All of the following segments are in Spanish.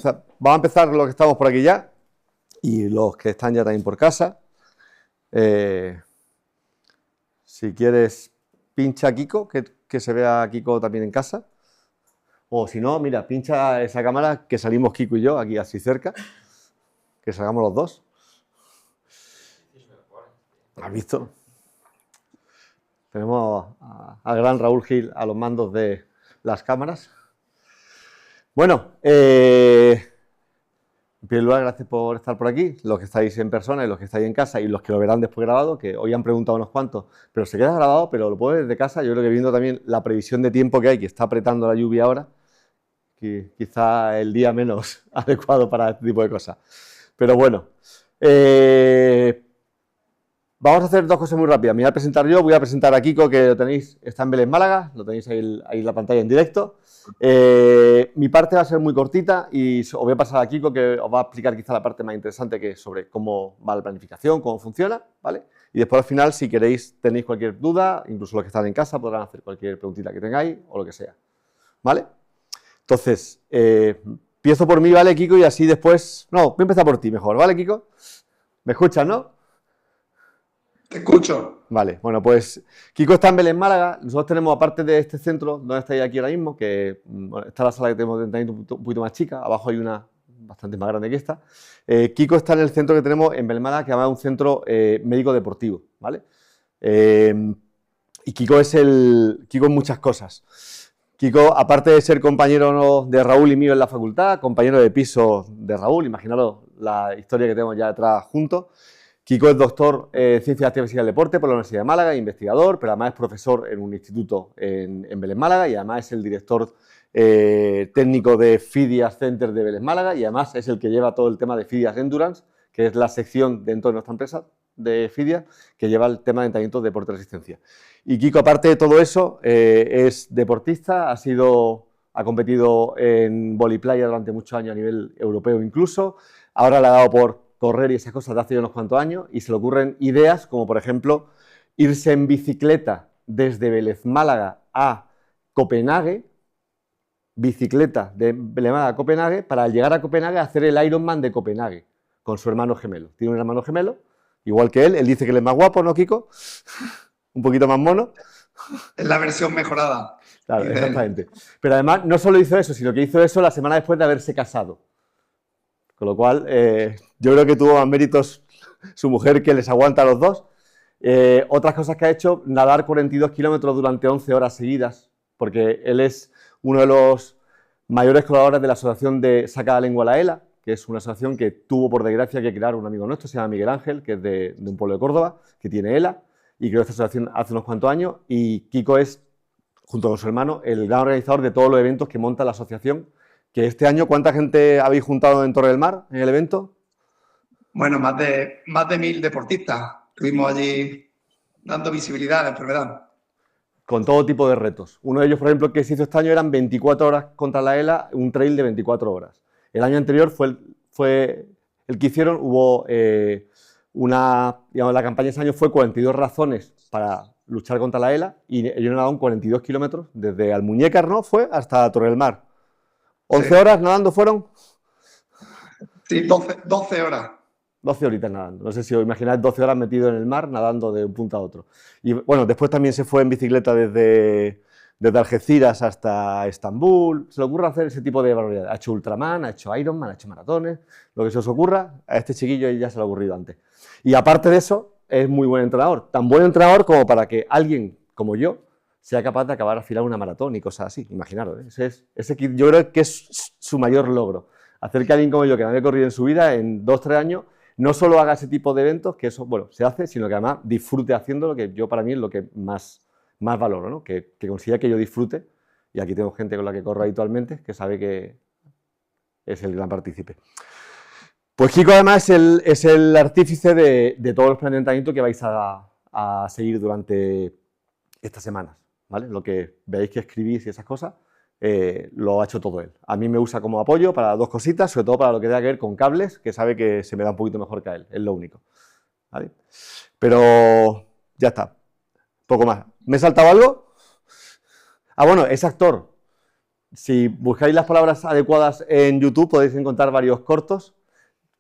Vamos a empezar los que estamos por aquí ya y los que están ya también por casa. Si quieres, pincha a Kiko, que se vea a Kiko también en casa. O si no, mira, pincha esa cámara que salimos Kiko y yo aquí así cerca. Que salgamos los dos. ¿Has visto? Tenemos al gran Raúl Gil a los mandos de las cámaras. Bueno, en primer lugar, gracias por estar por aquí, los que estáis en persona y los que estáis en casa y los que lo verán después grabado, que hoy han preguntado unos cuantos, pero se queda grabado, pero lo puedes ver desde casa. Yo creo que viendo también la previsión de tiempo que hay, que está apretando la lluvia ahora, que quizá el día menos adecuado para este tipo de cosas. Pero bueno, vamos a hacer dos cosas muy rápidas. Me voy a presentar yo, voy a presentar a Kiko, que lo tenéis, está en Vélez, Málaga, lo tenéis ahí en la pantalla en directo. Mi parte va a ser muy cortita y os voy a pasar a Kiko, que os va a explicar quizá la parte más interesante, que es sobre cómo va la planificación, cómo funciona, ¿vale? Y después al final, si queréis, tenéis cualquier duda, incluso los que están en casa podrán hacer cualquier preguntita que tengáis o lo que sea, ¿vale? Entonces, empiezo por mí, ¿vale, Kiko? Y así después... No, voy a empezar por ti mejor, ¿vale, Kiko? ¿Me escuchas, no? Te escucho. Vale, bueno, pues Kiko está en Vélez, Málaga. Nosotros tenemos, aparte de este centro, donde estáis aquí ahora mismo, que bueno, está la sala que tenemos de entrenamiento un poquito más chica, abajo hay una bastante más grande que esta. Kiko está en el centro que tenemos en Vélez, Málaga, que además es un centro médico deportivo, ¿vale? Y Kiko es muchas cosas. Kiko, aparte de ser compañero de Raúl y mío en la facultad, compañero de piso de Raúl, imaginaros la historia que tenemos ya detrás juntos. Kiko es doctor en Ciencias Activas y del Deporte por la Universidad de Málaga, investigador, pero además es profesor en un instituto en Vélez, Málaga, y además es el director técnico de FIDIAS Center de Vélez, Málaga, y además es el que lleva todo el tema de FIDIAS Endurance, que es la sección dentro de nuestra empresa de FIDIAS, que lleva el tema de entrenamiento de deporte de resistencia. Y Kiko, aparte de todo eso, es deportista, ha competido en voliplaya durante muchos años a nivel europeo incluso, ahora le ha dado por correr y esas cosas de hace unos cuantos años, y se le ocurren ideas como, por ejemplo, irse en bicicleta desde Vélez, Málaga a Copenhague, bicicleta de Vélez, Málaga a Copenhague, para llegar a Copenhague hacer el Ironman de Copenhague con su hermano gemelo. Tiene un hermano gemelo, igual que él dice que él es más guapo, ¿no, Kiko? Un poquito más mono. Es la versión mejorada. Claro, exactamente. Pero además no solo hizo eso, sino que hizo eso la semana después de haberse casado. Con lo cual, yo creo que tuvo más méritos su mujer, que les aguanta a los dos. Otras cosas que ha hecho, nadar 42 kilómetros durante 11 horas seguidas, porque él es uno de los mayores colaboradores de la asociación de Saca la Lengua a la ELA, que es una asociación que tuvo, por desgracia, que crear un amigo nuestro, se llama Miguel Ángel, que es de un pueblo de Córdoba, que tiene ELA, y creó esta asociación hace unos cuantos años, y Kiko es, junto con su hermano, el gran organizador de todos los eventos que monta la asociación. Que este año, ¿cuánta gente habéis juntado en Torre del Mar en el evento? Bueno, más de 1000 deportistas. Estuvimos allí dando visibilidad a la enfermedad. Con todo tipo de retos. Uno de ellos, por ejemplo, que se hizo este año eran 24 horas contra la ELA, un trail de 24 horas. El año anterior fue el que hicieron, hubo digamos, la campaña ese año fue 42 razones para luchar contra la ELA, y ellos nadaron 42 kilómetros desde Almuñécar, ¿no? Fue hasta Torre del Mar. 11 sí. Horas nadando fueron. Sí, 12 horas. 12 horitas nadando. No sé si os imagináis 12 horas metido en el mar nadando de un punto a otro. Y bueno, después también se fue en bicicleta desde Algeciras hasta Estambul. Se le ocurre hacer ese tipo de barbaridades. Ha hecho Ultraman, ha hecho Ironman, ha hecho maratones. Lo que se os ocurra, a este chiquillo ya se le ha ocurrido antes. Y aparte de eso, es muy buen entrenador. Tan buen entrenador como para que alguien como yo sea capaz de acabar al final una maratón y cosas así. Imaginaros, ¿eh? Ese yo creo que es su mayor logro. Hacer que alguien como yo, que no había corrido en su vida, en 2-3 años, no solo haga ese tipo de eventos, que eso, bueno, se hace, sino que además disfrute haciéndolo, que yo para mí es lo que más valoro, ¿no? Que consiga que yo disfrute, y aquí tengo gente con la que corro habitualmente, que sabe que es el gran partícipe. Pues Kiko además es el artífice de todos los planes de entrenamiento que vais a seguir durante estas semanas, ¿vale? Lo que veáis que escribís y esas cosas, lo ha hecho todo él. A mí me usa como apoyo para dos cositas, sobre todo para lo que tenga que ver con cables, que sabe que se me da un poquito mejor que a él, es lo único, ¿vale? Pero ya está, poco más. ¿Me he saltado algo? Ah, bueno, es actor. si buscáis las palabras adecuadas en YouTube podéis encontrar varios cortos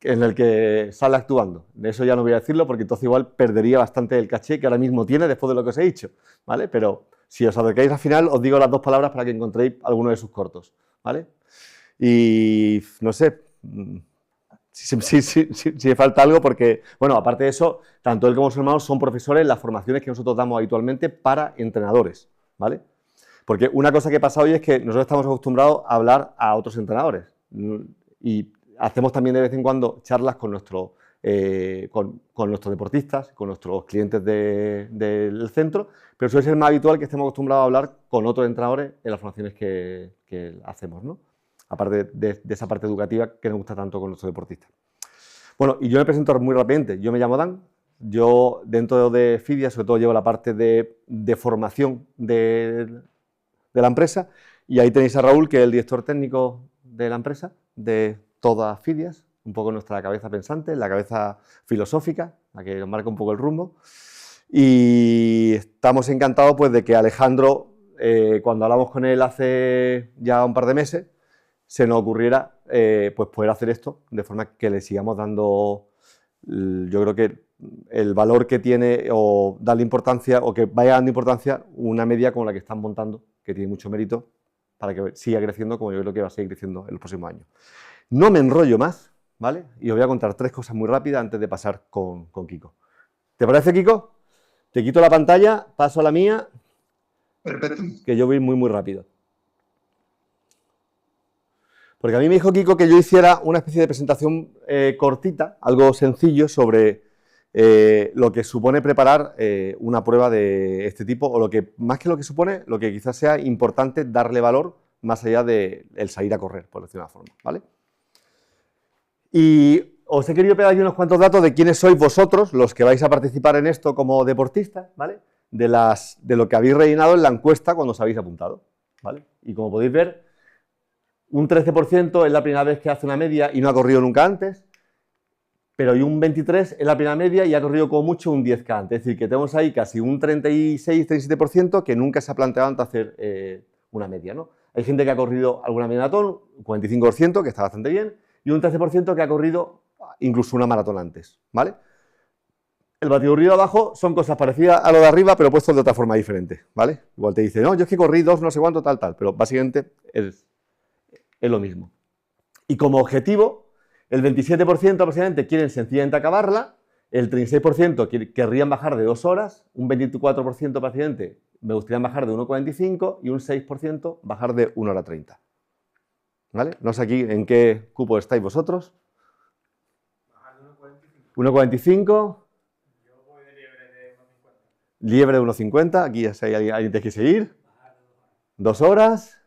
en el que sale actuando. De eso ya no voy a decirlo porque entonces igual perdería bastante el caché que ahora mismo tiene después de lo que os he dicho, ¿vale? Pero si os acercáis al final os digo las dos palabras para que encontréis alguno de sus cortos, ¿vale? Y no sé si me falta algo porque, bueno, aparte de eso, tanto él como sus hermanos son profesores en las formaciones que nosotros damos habitualmente para entrenadores, ¿vale? Porque una cosa que pasa hoy es que nosotros estamos acostumbrados a hablar a otros entrenadores y hacemos también de vez en cuando charlas con nuestros deportistas, con nuestros clientes del centro, pero suele ser más habitual que estemos acostumbrados a hablar con otros entrenadores en las formaciones que hacemos, ¿no? Aparte de esa parte educativa que nos gusta tanto con nuestros deportistas. Bueno, y yo me presento muy rápidamente. Yo me llamo Dan. Yo dentro de FIDIA sobre todo llevo la parte de formación de la empresa y ahí tenéis a Raúl, que es el director técnico de la empresa, de todas FIDIAS, un poco nuestra cabeza pensante, la cabeza filosófica, la que nos marca un poco el rumbo. Y estamos encantados pues, de que Alejandro, cuando hablamos con él hace ya un par de meses, se nos ocurriera pues poder hacer esto de forma que le sigamos dando, yo creo que el valor que tiene o darle importancia o que vaya dando importancia una media como la que están montando, que tiene mucho mérito para que siga creciendo como yo creo que va a seguir creciendo en los próximos años. No me enrollo más, ¿vale? Y os voy a contar 3 cosas muy rápidas antes de pasar con Kiko. ¿Te parece, Kiko? Te quito la pantalla, paso a la mía. Perfecto. Que yo voy muy rápido. Porque a mí me dijo Kiko que yo hiciera una especie de presentación cortita, algo sencillo sobre lo que supone preparar una prueba de este tipo, o lo que, más que lo que supone, lo que quizás sea importante darle valor más allá del salir a correr, por decirlo de una forma, ¿vale? Y os he querido pegar aquí unos cuantos datos de quiénes sois vosotros, los que vais a participar en esto como deportistas, ¿vale? De lo que habéis rellenado en la encuesta cuando os habéis apuntado, ¿vale? Y como podéis ver, un 13% es la primera vez que hace una media y no ha corrido nunca antes, pero hay un 23% es la primera media y ha corrido como mucho un 10K antes. Es decir, que tenemos ahí casi un 36-37% que nunca se ha planteado antes hacer una media, ¿no? Hay gente que ha corrido alguna maratón, un 45%, que está bastante bien, y un 13% que ha corrido incluso una maratón antes, ¿vale? El batido río abajo son cosas parecidas a lo de arriba, pero puesto de otra forma diferente, ¿vale? Igual te dice, no, yo es que corrí 2, no sé cuánto, tal, pero básicamente es lo mismo. Y como objetivo, el 27% aproximadamente quieren sencillamente acabarla, el 36% querrían bajar de 2 horas, un 24% paciente me gustaría bajar de 1,45 y un 6% bajar de 1 hora 30. ¿Vale? No sé aquí en qué cupo estáis vosotros. Bajar de 1,45. Yo voy de liebre de 1,50. Liebre de 1,50, aquí ya sé, alguien tiene que seguir. 2 horas.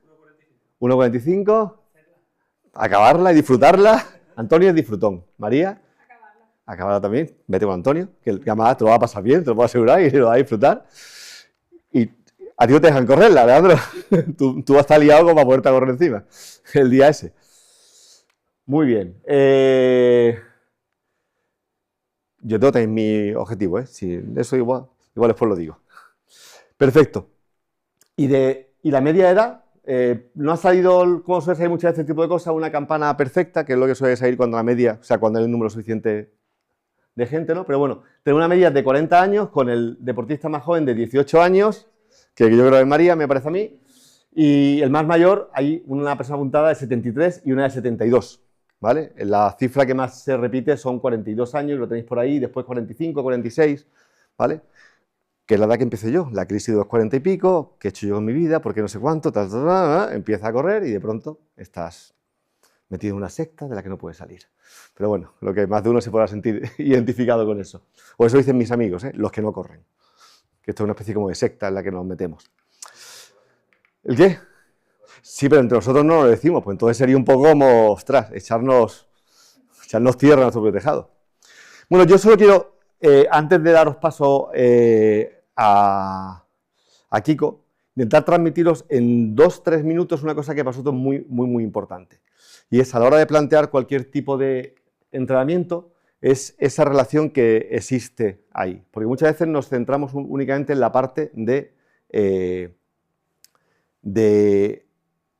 1,45. Acabarla y disfrutarla. Antonio es disfrutón. María. Acabarla también. Vete con Antonio, que además te lo va a pasar bien, te lo puedo asegurar y lo vas a disfrutar. Y a ti no te dejan correrla, Leandro. Tú vas a estar liado como para poderte correr encima el día ese. Muy bien. Yo tengo también mi objetivo, ¿eh? Si eso igual después lo digo. Perfecto. Y la media de edad, no ha salido, como suele salir muchas veces este tipo de cosas, una campana perfecta, que es lo que suele salir cuando la media, o sea, cuando hay un número suficiente de gente, ¿no? Pero bueno, tengo una media de 40 años con el deportista más joven de 18 años, que yo creo que es María, me parece a mí, y el más mayor, hay una persona apuntada de 73 y una de 72, ¿vale? La cifra que más se repite son 42 años, lo tenéis por ahí, después 45, 46, ¿vale? Que es la edad que empecé yo, la crisis de los 40 y pico, que he hecho yo en mi vida, porque no sé cuánto, empieza a correr y de pronto estás metido en una secta de la que no puedes salir. Pero bueno, lo que más de uno se podrá sentir identificado con eso. O eso dicen mis amigos, los que no corren. Que esto es una especie como de secta en la que nos metemos. ¿El qué? Sí, pero entre nosotros no lo decimos, pues entonces sería un poco como, ostras, echarnos tierra a nuestro propio tejado. Bueno, yo solo quiero, antes de daros paso a Kiko, intentar transmitiros en 2-3 minutos una cosa que para nosotros es muy importante. Y es a la hora de plantear cualquier tipo de entrenamiento, es esa relación que existe ahí. Porque muchas veces nos centramos únicamente en la parte de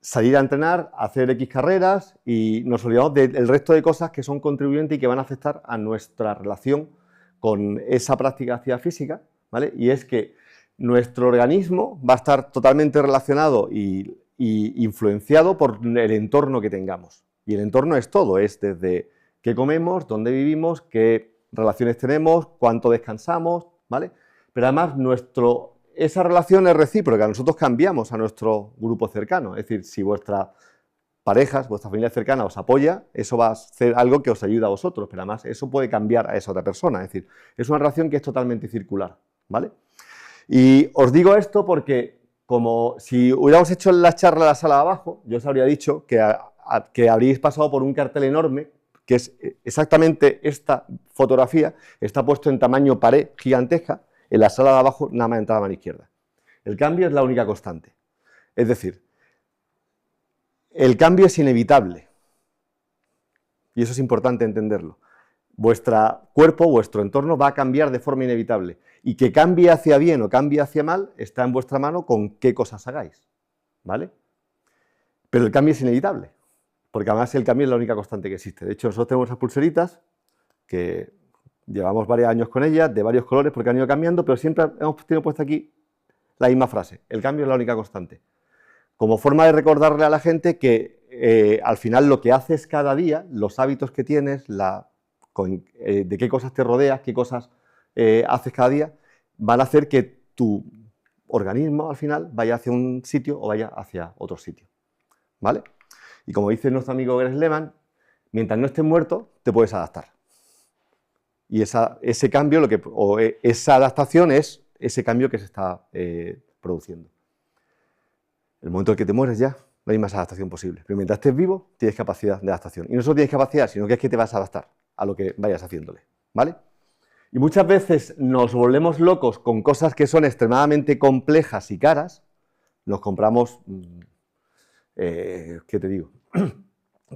salir a entrenar, hacer X carreras y nos olvidamos del resto de cosas que son contribuyentes y que van a afectar a nuestra relación con esa práctica de actividad física, ¿vale? Y es que nuestro organismo va a estar totalmente relacionado y influenciado por el entorno que tengamos. Y el entorno es todo, es desde qué comemos, dónde vivimos, qué relaciones tenemos, cuánto descansamos, ¿vale? Pero además esa relación es recíproca, nosotros cambiamos a nuestro grupo cercano, es decir, si vuestra pareja, vuestra familia cercana os apoya, eso va a ser algo que os ayuda a vosotros, pero además eso puede cambiar a esa otra persona, es decir, es una relación que es totalmente circular, ¿vale? Y os digo esto porque como si hubiéramos hecho la charla en la sala de abajo, yo os habría dicho que habríais pasado por un cartel enorme, que es exactamente esta fotografía, está puesto en tamaño pared gigantesca, en la sala de abajo nada más entrar a mano izquierda. El cambio es la única constante. Es decir, el cambio es inevitable. Y eso es importante entenderlo. Vuestro cuerpo, vuestro entorno va a cambiar de forma inevitable. Y que cambie hacia bien o cambie hacia mal está en vuestra mano con qué cosas hagáis. ¿Vale? Pero el cambio es inevitable. Porque además el cambio es la única constante que existe. De hecho, nosotros tenemos esas pulseritas que llevamos varios años con ellas, de varios colores, porque han ido cambiando, pero siempre hemos tenido puesta aquí la misma frase. El cambio es la única constante. Como forma de recordarle a la gente que al final lo que haces cada día, los hábitos que tienes, de qué cosas te rodeas, qué cosas haces cada día, van a hacer que tu organismo al final vaya hacia un sitio o vaya hacia otro sitio. ¿Vale? Y como dice nuestro amigo Greg Lehman, mientras no estés muerto, te puedes adaptar. Y ese cambio, esa adaptación es ese cambio que se está produciendo. El momento en el que te mueres ya, no hay más adaptación posible. Pero mientras estés vivo, tienes capacidad de adaptación. Y no solo tienes capacidad, sino que es que te vas a adaptar a lo que vayas haciéndole. ¿Vale? Y muchas veces nos volvemos locos con cosas que son extremadamente complejas y caras. Nos compramos, ¿qué te digo?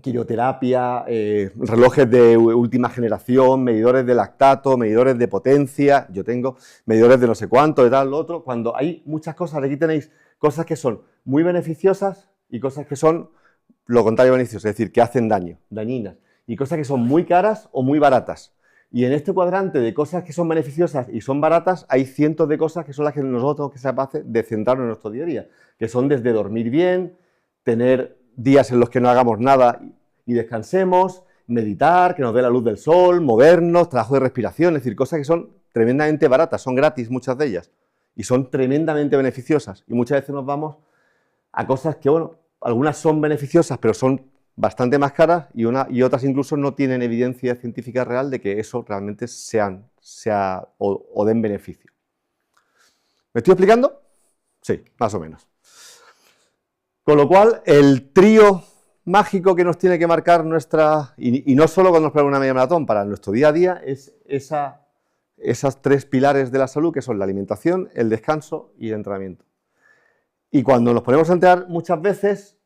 Quirioterapia, relojes de última generación, medidores de lactato, medidores de potencia, yo tengo medidores de no sé cuánto, de tal, lo otro, cuando hay muchas cosas, aquí tenéis cosas que son muy beneficiosas y cosas que son lo contrario beneficiosas, es decir, que hacen daño, dañinas, y cosas que son muy caras o muy baratas. Y en este cuadrante de cosas que son beneficiosas y son baratas, hay cientos de cosas que son las que nosotros tenemos que ser capaces de centrarnos en nuestro día a día, que son desde dormir bien, tener días en los que no hagamos nada y descansemos, meditar, que nos dé la luz del sol, movernos, trabajo de respiración, es decir, cosas que son tremendamente baratas, son gratis muchas de ellas y son tremendamente beneficiosas y muchas veces nos vamos a cosas que, bueno, algunas son beneficiosas pero son bastante más caras y otras incluso no tienen evidencia científica real de que eso realmente o den beneficio. ¿Me estoy explicando? Sí, más o menos. Con lo cual, el trío mágico que nos tiene que marcar y no solo cuando nos ponemos una media maratón, para nuestro día a día, es esas tres pilares de la salud, que son la alimentación, el descanso y el entrenamiento. Y cuando nos ponemos a entrenar, muchas veces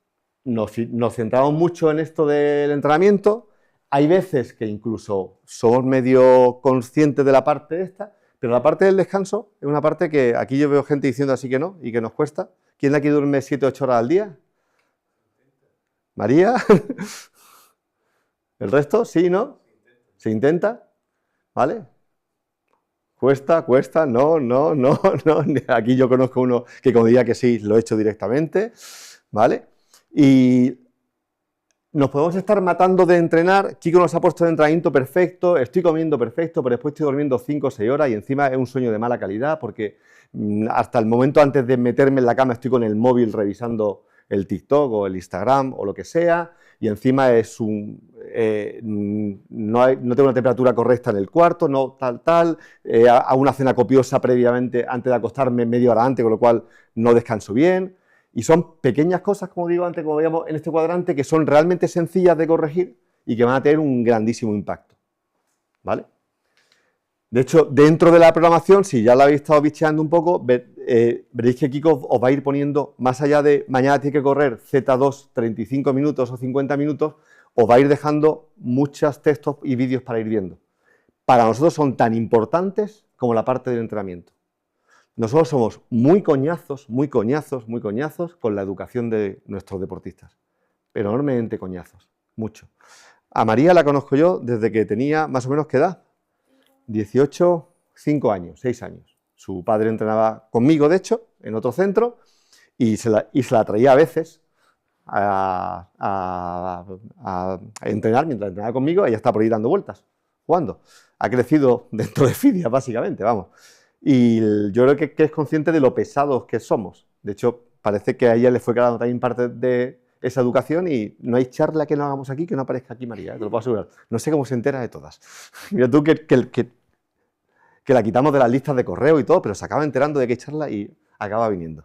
nos centramos mucho en esto del entrenamiento. Hay veces que incluso somos medio conscientes de la parte esta, pero la parte del descanso es una parte que aquí yo veo gente diciendo así que no y que nos cuesta. ¿Quién de aquí duerme 7 o 8 horas al día? ¿María? ¿El resto? ¿Sí, no? ¿Se intenta? ¿Vale? Cuesta, no. Aquí yo conozco uno que como diría que sí, lo he hecho directamente, ¿vale? Y nos podemos estar matando de entrenar. Kiko nos ha puesto el entrenamiento perfecto, estoy comiendo perfecto, pero después estoy durmiendo 5 o 6 horas y encima es un sueño de mala calidad porque hasta el momento antes de meterme en la cama estoy con el móvil revisando el TikTok o el Instagram o lo que sea y encima es no tengo una temperatura correcta en el cuarto, no hago una cena copiosa previamente antes de acostarme media hora antes, con lo cual no descanso bien. Y son pequeñas cosas, como digo antes, como veíamos en este cuadrante, que son realmente sencillas de corregir y que van a tener un grandísimo impacto. ¿Vale? De hecho, dentro de la programación, si ya la habéis estado bicheando un poco, veréis que Kiko os va a ir poniendo, más allá de mañana tiene que correr Z2 35 minutos o 50 minutos, os va a ir dejando muchos textos y vídeos para ir viendo. Para nosotros son tan importantes como la parte del entrenamiento. nosotros somos muy coñazos con la educación de nuestros deportistas. Pero enormemente coñazos, mucho. A María la conozco yo desde que tenía más o menos, ¿qué edad? 18, 5 años, 6 años. Su padre entrenaba conmigo, de hecho, en otro centro, y se la traía a veces a entrenar, mientras entrenaba conmigo, ella está por ahí dando vueltas, jugando. Ha crecido dentro de Fidia, básicamente, vamos. Y yo creo que es consciente de lo pesados que somos. De hecho, parece que a ella le fue quedando también parte de esa educación y no hay charla que no hagamos aquí que no aparezca aquí María, te lo puedo asegurar. No sé cómo se entera de todas. Mira tú que la quitamos de las listas de correo y todo, pero se acaba enterando de que hay charla y acaba viniendo.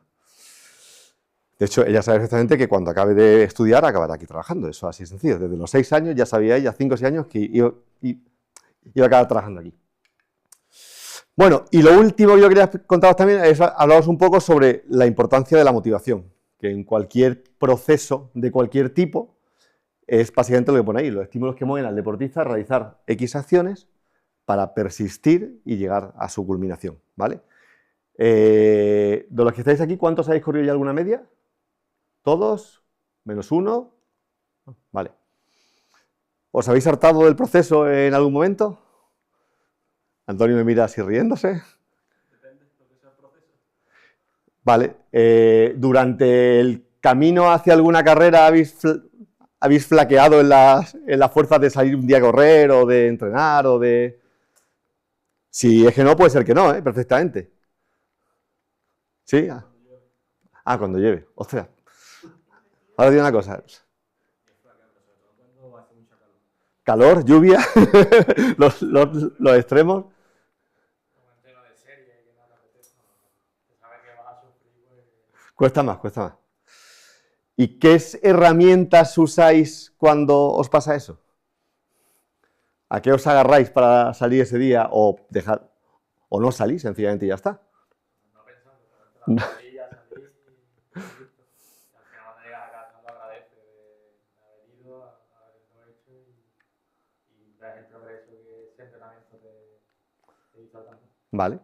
De hecho, ella sabe perfectamente que cuando acabe de estudiar acabará aquí trabajando. Eso así es sencillo. Desde los 6 años ya sabía ella, 5 o 6 años, que iba a acabar trabajando aquí. Bueno, y lo último que yo quería contaros también es hablaros un poco sobre la importancia de la motivación, que en cualquier proceso de cualquier tipo es básicamente lo que pone ahí, los estímulos que mueven al deportista a realizar X acciones para persistir y llegar a su culminación, ¿vale? De los que estáis aquí, ¿cuántos habéis corrido ya alguna media? ¿Todos? ¿Menos uno? Vale. ¿Os habéis hartado del proceso en algún momento? Antonio me mira así riéndose. Depende de lo que sea el proceso. Vale. ¿Durante el camino hacia alguna carrera habéis flaqueado en las fuerzas de salir un día a correr o de entrenar o de...? Si es que no, puede ser que no, perfectamente. ¿Sí? Ah, cuando llueve. Ostras. Ahora digo una cosa. Calor, lluvia, los extremos. Cuesta más, cuesta más. ¿Y qué herramientas usáis cuando os pasa eso? ¿A qué os agarráis para salir ese día o no salís, sencillamente y ya está? No pensando, pero ya salís y al final cuando llegas a casa lo agradeces de haber ido, haberlo hecho y ves el progreso que ese entrenamiento te hizo tanto. Vale.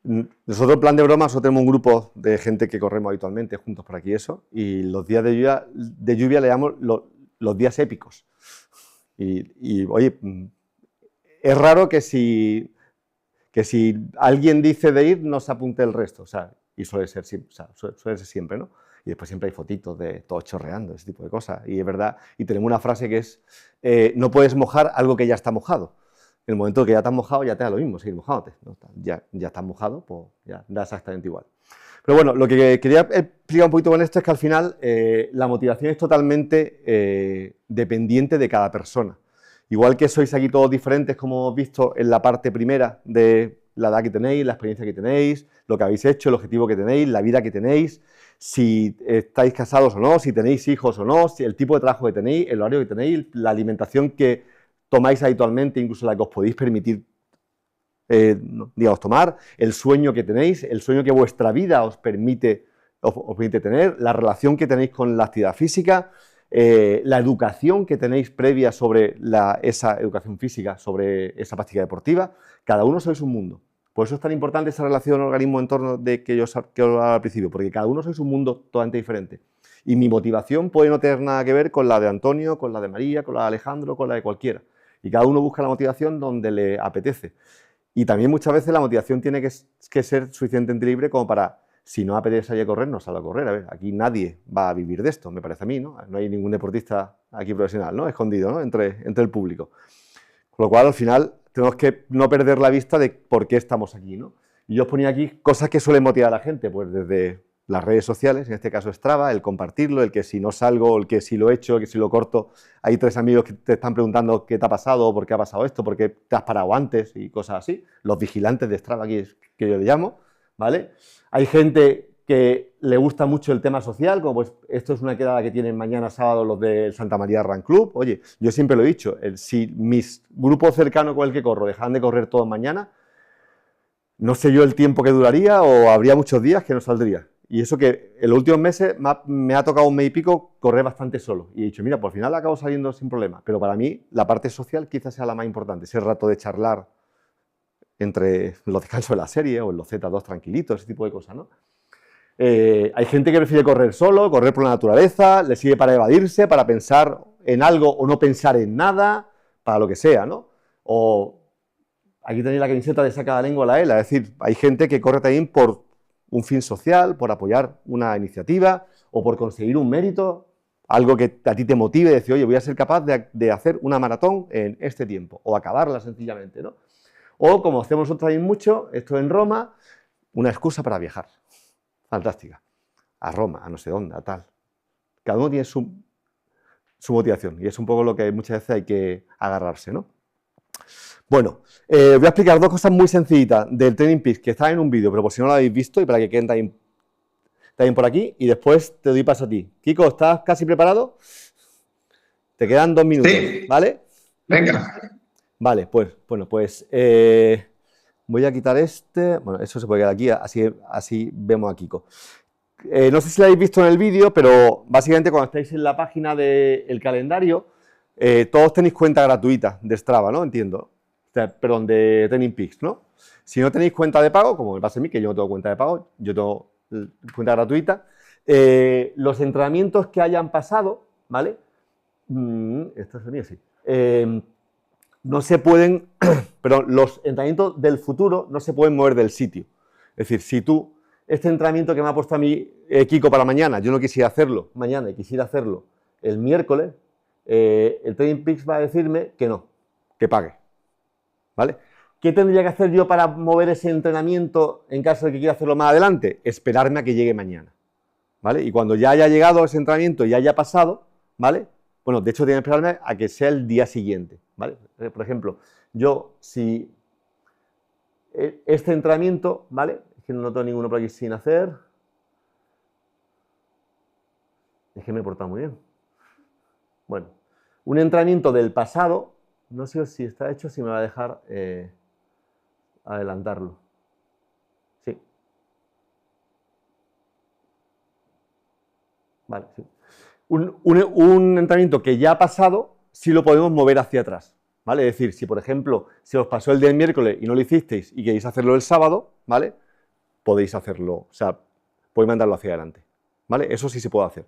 Nosotros, en plan de broma, nosotros tenemos un grupo de gente que corremos habitualmente juntos por aquí y los días de lluvia le llamamos los días épicos. Y oye, es raro que si alguien dice de ir, no se apunte el resto, o sea, y suele ser siempre, ¿no? Y después siempre hay fotitos de todo chorreando, ese tipo de cosas, y es verdad, y tenemos una frase que es, no puedes mojar algo que ya está mojado. En el momento que ya estás mojado, ya te da lo mismo seguir mojándote, ¿no? Ya estás mojado, pues ya da exactamente igual. Pero bueno, lo que quería explicar un poquito con esto es que al final la motivación es totalmente dependiente de cada persona. Igual que sois aquí todos diferentes, como hemos visto en la parte primera de la edad que tenéis, la experiencia que tenéis, lo que habéis hecho, el objetivo que tenéis, la vida que tenéis, si estáis casados o no, si tenéis hijos o no, si el tipo de trabajo que tenéis, el horario que tenéis, la alimentación que tomáis habitualmente, incluso la que os podéis permitir digamos, tomar, el sueño que tenéis, el sueño que vuestra vida os permite tener, la relación que tenéis con la actividad física, la educación que tenéis previa sobre esa educación física, sobre esa práctica deportiva. Cada uno sois un mundo. Por eso es tan importante esa relación organismo-entorno de que os hablaba al principio, porque cada uno sois un mundo totalmente diferente. Y mi motivación puede no tener nada que ver con la de Antonio, con la de María, con la de Alejandro, con la de cualquiera. Y cada uno busca la motivación donde le apetece. Y también muchas veces la motivación tiene que ser suficientemente libre como para, si no apetece salir a correr, no salga a correr. A ver, aquí nadie va a vivir de esto, me parece a mí, ¿no? No hay ningún deportista aquí profesional, ¿no? Escondido, ¿no? Entre el público. Con lo cual, al final, tenemos que no perder la vista de por qué estamos aquí, ¿no? Y yo os ponía aquí cosas que suelen motivar a la gente, pues desde las redes sociales, en este caso Strava, el compartirlo, el que si no salgo, el que si lo echo, el que si lo corto, hay 3 amigos que te están preguntando qué te ha pasado, por qué ha pasado esto, por qué te has parado antes y cosas así. Los vigilantes de Strava, aquí que yo le llamo, ¿vale? Hay gente que le gusta mucho el tema social, como pues esto es una quedada que tienen mañana sábado los del Santa María Run Club. Oye, yo siempre lo he dicho, si mis grupos cercanos con el que corro dejaran de correr todos mañana, no sé yo el tiempo que duraría o habría muchos días que no saldría. Y eso que en los últimos meses me ha tocado un mes y pico correr bastante solo. Y he dicho, mira, por final acabo saliendo sin problema. Pero para mí la parte social quizás sea la más importante, ese rato de charlar entre los descansos de la serie o en los Z2 tranquilitos, ese tipo de cosas, ¿no? Hay gente que prefiere correr solo, correr por la naturaleza, le sirve para evadirse, para pensar en algo o no pensar en nada, para lo que sea, ¿no? O aquí tenéis la camiseta de saca la lengua a la ELA, es decir, hay gente que corre también por un fin social, por apoyar una iniciativa o por conseguir un mérito, algo que a ti te motive, decir, oye, voy a ser capaz de hacer una maratón en este tiempo, o acabarla sencillamente, ¿no? O, como hacemos nosotros también mucho, esto en Roma, una excusa para viajar. Fantástica. A Roma, a no sé dónde, a tal. Cada uno tiene su motivación y es un poco lo que muchas veces hay que agarrarse, ¿no? Bueno, voy a explicar dos cosas muy sencillitas del Training Peaks que están en un vídeo, pero por si no lo habéis visto y para que queden también por aquí, y después te doy paso a ti. Kiko, ¿estás casi preparado? Te quedan 2 minutos, Sí. ¿vale? Venga. Vale, pues, bueno, pues voy a quitar este. Bueno, eso se puede quedar aquí, así vemos a Kiko. No sé si lo habéis visto en el vídeo, pero básicamente cuando estáis en la página del calendario, todos tenéis cuenta gratuita de Strava, ¿no? Entiendo. O sea, perdón, de Training Peaks, ¿no? Si no tenéis cuenta de pago, como me pasa a mí, que yo no tengo cuenta de pago, yo tengo cuenta gratuita, los entrenamientos que hayan pasado, ¿vale? Esto sería así. No se pueden, pero los entrenamientos del futuro no se pueden mover del sitio. Es decir, si tú, este entrenamiento que me ha puesto a mí Kiko para mañana, yo no quisiera hacerlo mañana y quisiera hacerlo el miércoles, el Training Peaks va a decirme que no, que pague. ¿Vale? ¿Qué tendría que hacer yo para mover ese entrenamiento en caso de que quiera hacerlo más adelante? Esperarme a que llegue mañana. ¿Vale? Y cuando ya haya llegado ese entrenamiento y haya pasado, ¿vale? Bueno, de hecho, tiene que esperarme a que sea el día siguiente, ¿vale? Por ejemplo, yo, si este entrenamiento, ¿vale? Es que no tengo ninguno por aquí sin hacer. Es que me he portado muy bien. Bueno, un entrenamiento del pasado, no sé si está hecho, si me va a dejar adelantarlo. Sí. Vale, sí. Un entrenamiento que ya ha pasado, sí lo podemos mover hacia atrás, ¿vale? Es decir, si por ejemplo se os pasó el día del miércoles y no lo hicisteis y queréis hacerlo el sábado, ¿vale? Podéis hacerlo, o sea, podéis mandarlo hacia adelante, ¿vale? Eso sí se puede hacer.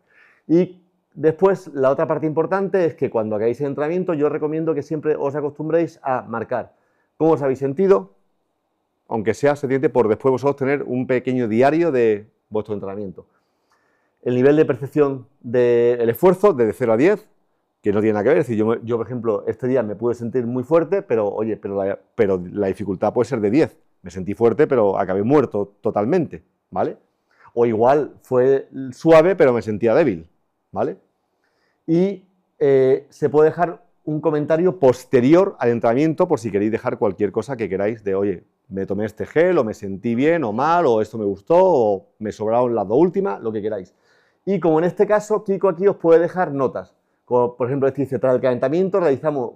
Y después, la otra parte importante es que cuando hagáis el entrenamiento, yo os recomiendo que siempre os acostumbréis a marcar cómo os habéis sentido, aunque sea suficiente por después vosotros tener un pequeño diario de vuestro entrenamiento. El nivel de percepción del esfuerzo, desde 0 a 10, que no tiene nada que ver. Es decir, yo, por ejemplo, este día me pude sentir muy fuerte, pero, oye, pero la dificultad puede ser de 10. Me sentí fuerte, pero acabé muerto totalmente, ¿vale? O igual fue suave, pero me sentía débil, ¿vale? Y se puede dejar un comentario posterior al entrenamiento por si queréis dejar cualquier cosa que queráis de, oye, me tomé este gel, o me sentí bien, o mal, o esto me gustó, o me sobraron las dos últimas, lo que queráis. Y como en este caso, Kiko aquí os puede dejar notas. Como por ejemplo, este dice, tras el calentamiento realizamos,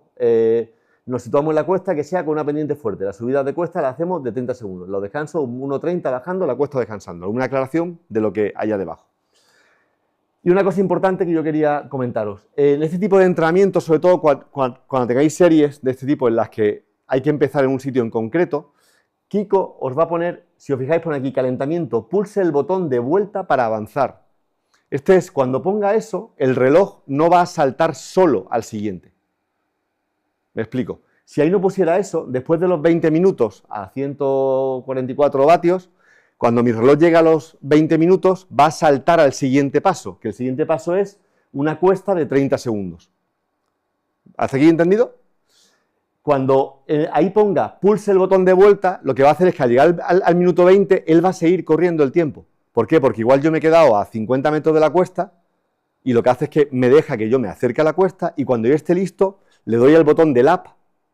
nos situamos en la cuesta que sea con una pendiente fuerte. La subida de cuesta la hacemos de 30 segundos. Los descansos 1.30 bajando, la cuesta descansando. Una aclaración de lo que hay debajo. Y una cosa importante que yo quería comentaros. En este tipo de entrenamiento, sobre todo cuando tengáis series de este tipo en las que hay que empezar en un sitio en concreto, Kiko os va a poner, si os fijáis, pone aquí calentamiento, pulse el botón de vuelta para avanzar. Este es, cuando ponga eso, el reloj no va a saltar solo al siguiente. Me explico. Si ahí no pusiera eso, después de los 20 minutos a 144 vatios, cuando mi reloj llega a los 20 minutos, va a saltar al siguiente paso, que el siguiente paso es una cuesta de 30 segundos. ¿Hasta aquí entendido? Cuando ahí ponga pulse el botón de vuelta, lo que va a hacer es que al llegar al minuto 20, él va a seguir corriendo el tiempo. ¿Por qué? Porque igual yo me he quedado a 50 metros de la cuesta y lo que hace es que me deja que yo me acerque a la cuesta y cuando yo esté listo, le doy al botón de lap,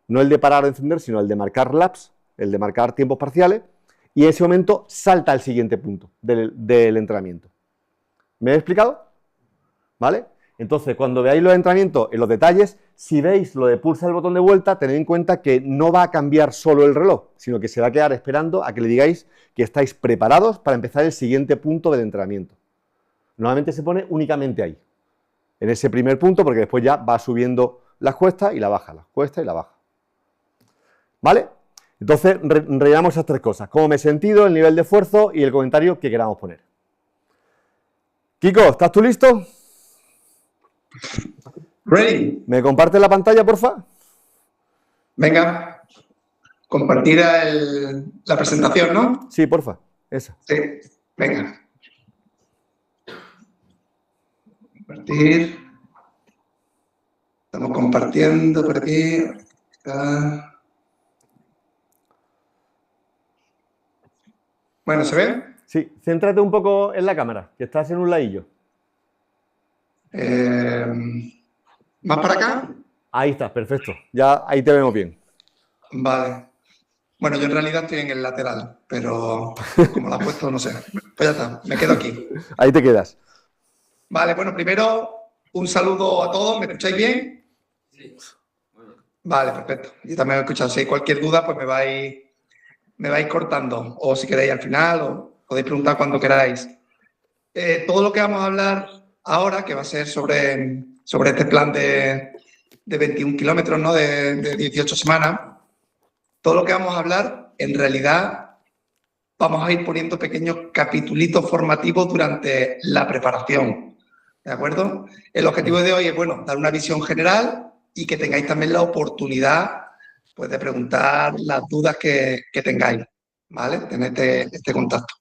no el de parar o encender, sino el de marcar laps, el de marcar tiempos parciales, y en ese momento salta al siguiente punto del entrenamiento. ¿Me he explicado? ¿Vale? Entonces, cuando veáis los entrenamientos en los detalles, si veis lo de pulsa el botón de vuelta, tened en cuenta que no va a cambiar solo el reloj, sino que se va a quedar esperando a que le digáis que estáis preparados para empezar el siguiente punto del entrenamiento. Normalmente se pone únicamente ahí, en ese primer punto, porque después ya va subiendo las cuestas y la baja, las cuestas y la baja. ¿Vale? Entonces, rellenamos esas tres cosas. Cómo me he sentido, el nivel de esfuerzo y el comentario que queramos poner. Kiko, ¿estás tú listo? Ready. ¿Me compartes la pantalla, porfa? Venga, compartir la presentación, ¿no? Sí, porfa. Esa. Sí, venga. Compartir. Estamos compartiendo por aquí. Está. Bueno, ¿se ve? Sí, céntrate un poco en la cámara, que estás en un ladillo. ¿Más para acá? Ahí estás, perfecto. Ya ahí te vemos bien. Vale. Bueno, yo en realidad estoy en el lateral, pero como lo has puesto, no sé. Pues ya está, me quedo aquí. Ahí te quedas. Vale, bueno, primero un saludo a todos. ¿Me escucháis bien? Sí. Vale, perfecto. Yo también me he escuchado. Si hay cualquier duda, pues me vais cortando. O si queréis al final, o podéis preguntar cuando queráis. Todo lo que vamos a hablar ahora, que va a ser sobre este plan de 21 kilómetros, ¿no? De 18 semanas, todo lo que vamos a hablar, en realidad, vamos a ir poniendo pequeños capitulitos formativos durante la preparación, ¿de acuerdo? El objetivo de hoy es, bueno, dar una visión general y que tengáis también la oportunidad, pues, de preguntar las dudas que tengáis, ¿vale? Tener este contacto.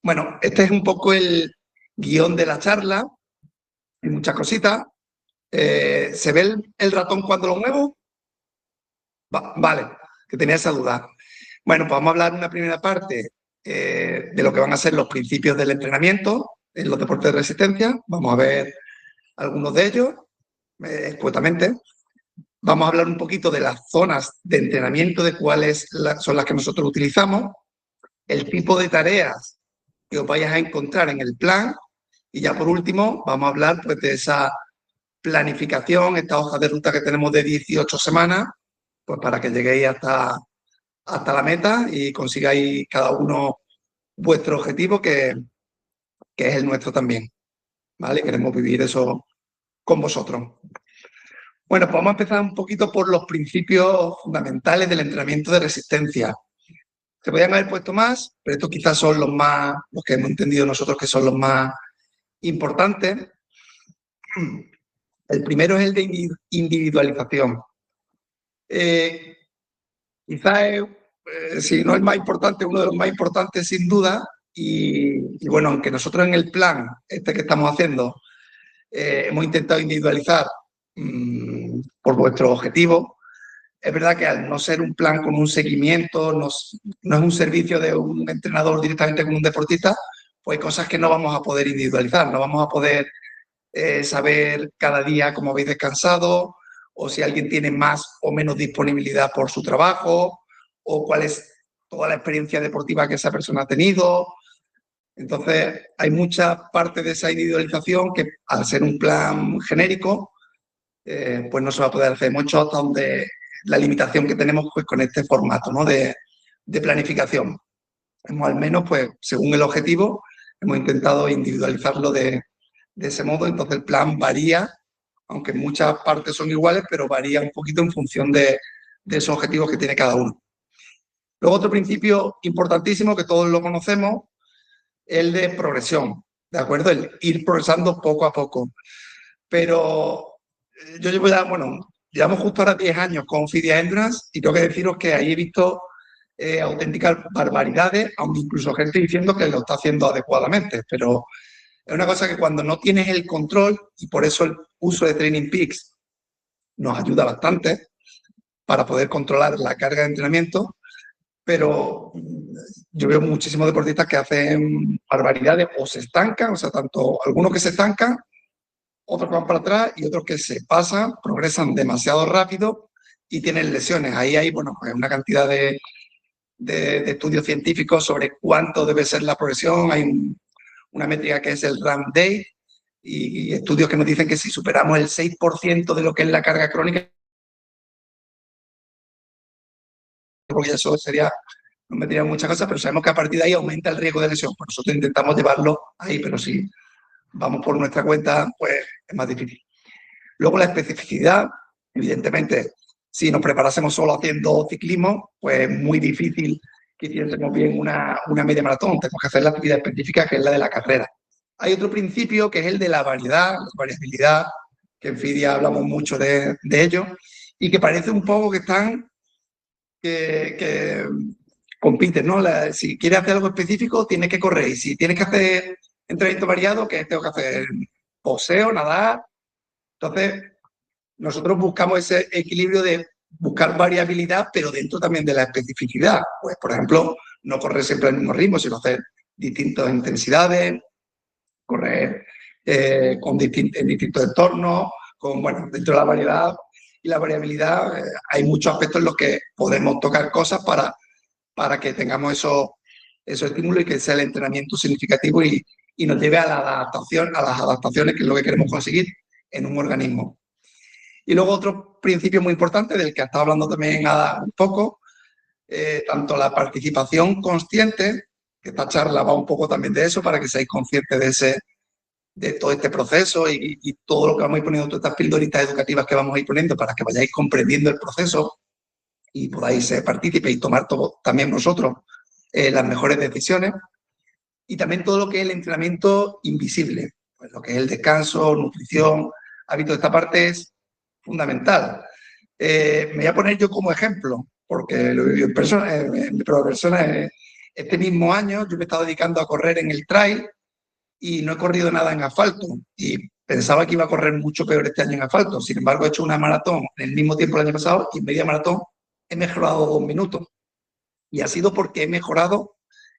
Bueno, este es un poco el guión de la charla. Hay muchas cositas. ¿Se ve el ratón cuando lo muevo? Vale, que tenía esa duda. Bueno, pues vamos a hablar en una primera parte de lo que van a ser los principios del entrenamiento en los deportes de resistencia. Vamos a ver algunos de ellos, escuetamente. Vamos a hablar un poquito de las zonas de entrenamiento, de cuáles son las que nosotros utilizamos, el tipo de tareas que os vayas a encontrar en el plan y ya por último vamos a hablar pues, de esa planificación, esta hoja de ruta que tenemos de 18 semanas, pues para que lleguéis hasta la meta y consigáis cada uno vuestro objetivo, que es el nuestro también, ¿vale? Queremos vivir eso con vosotros. Bueno, pues vamos a empezar un poquito por los principios fundamentales del entrenamiento de resistencia. Se podrían haber puesto más, pero estos quizás son los que hemos entendido nosotros que son los más importantes. El primero es el de individualización. Quizás es, si no el más importante, uno de los más importantes sin duda. Y bueno, aunque nosotros en el plan que estamos haciendo hemos intentado individualizar por vuestro objetivo, es verdad que al no ser un plan con un seguimiento, no es un servicio de un entrenador directamente con un deportista, pues hay cosas que no vamos a poder individualizar, no vamos a poder saber cada día cómo habéis descansado, o si alguien tiene más o menos disponibilidad por su trabajo, o cuál es toda la experiencia deportiva que esa persona ha tenido. Entonces, hay mucha parte de esa individualización que, al ser un plan genérico, pues no se va a poder hacer mucho, hasta donde la limitación que tenemos pues, con este formato, ¿no? de planificación. Hemos, al menos, pues, según el objetivo, hemos intentado individualizarlo de ese modo. Entonces el plan varía, aunque muchas partes son iguales, pero varía un poquito en función de esos objetivos que tiene cada uno. Luego, otro principio importantísimo que todos lo conocemos, el de progresión, ¿de acuerdo? El ir progresando poco a poco. Pero yo llevo ya, llevamos justo ahora 10 años con Fidia Endurance y tengo que deciros que ahí he visto auténticas barbaridades, aunque incluso gente diciendo que lo está haciendo adecuadamente, pero es una cosa que cuando no tienes el control, y por eso el uso de Training Peaks nos ayuda bastante para poder controlar la carga de entrenamiento, pero yo veo muchísimos deportistas que hacen barbaridades o se estancan, o sea, tanto algunos que se estancan, otros que van para atrás y otros que se pasan, progresan demasiado rápido y tienen lesiones. Ahí hay, pues una cantidad de estudios científicos sobre cuánto debe ser la progresión. Hay una métrica que es el RAM Day y estudios que nos dicen que si superamos el 6% de lo que es la carga crónica, porque eso sería, nos metería muchas cosas, pero sabemos que a partir de ahí aumenta el riesgo de lesión. Por nosotros intentamos llevarlo ahí, pero si vamos por nuestra cuenta, pues es más difícil. Luego la especificidad, evidentemente, si nos preparásemos solo haciendo ciclismo, pues es muy difícil que hiciésemos bien una media maratón. Tenemos que hacer la actividad específica, que es la de la carrera. Hay otro principio que es el de la variabilidad, que en FIDIA hablamos mucho de ello, y que parece un poco que están, que compiten, ¿no? Si quieres hacer algo específico, tienes que correr, y si tienes que hacer entrenamiento variado, que tengo que hacer boxeo, nadar. Entonces, nosotros buscamos ese equilibrio de buscar variabilidad, pero dentro también de la especificidad. Pues, por ejemplo, no correr siempre al mismo ritmo, sino hacer distintas intensidades, correr en distintos entornos, bueno, dentro de la variedad y la variabilidad hay muchos aspectos en los que podemos tocar cosas para que tengamos esos estímulos y que sea el entrenamiento significativo y nos lleve a las adaptaciones, que es lo que queremos conseguir en un organismo. Y luego otro principio muy importante, del que ha estado hablando también un poco, tanto la participación consciente, que esta charla va un poco también de eso, para que seáis conscientes de todo este proceso y todo lo que vamos a ir poniendo, todas estas pildoritas educativas que vamos a ir poniendo, para que vayáis comprendiendo el proceso y podáis ser partícipes y tomar también vosotros las mejores decisiones. Y también todo lo que es el entrenamiento invisible, pues lo que es el descanso, nutrición, hábitos. Esta parte es fundamental. Me voy a poner yo como ejemplo, porque lo he vivido en persona. Este mismo año yo me he estado dedicando a correr en el trail y no he corrido nada en asfalto. Y pensaba que iba a correr mucho peor este año en asfalto. Sin embargo, he hecho una maratón en el mismo tiempo el año pasado y en media maratón he mejorado 2 minutos. Y ha sido porque he mejorado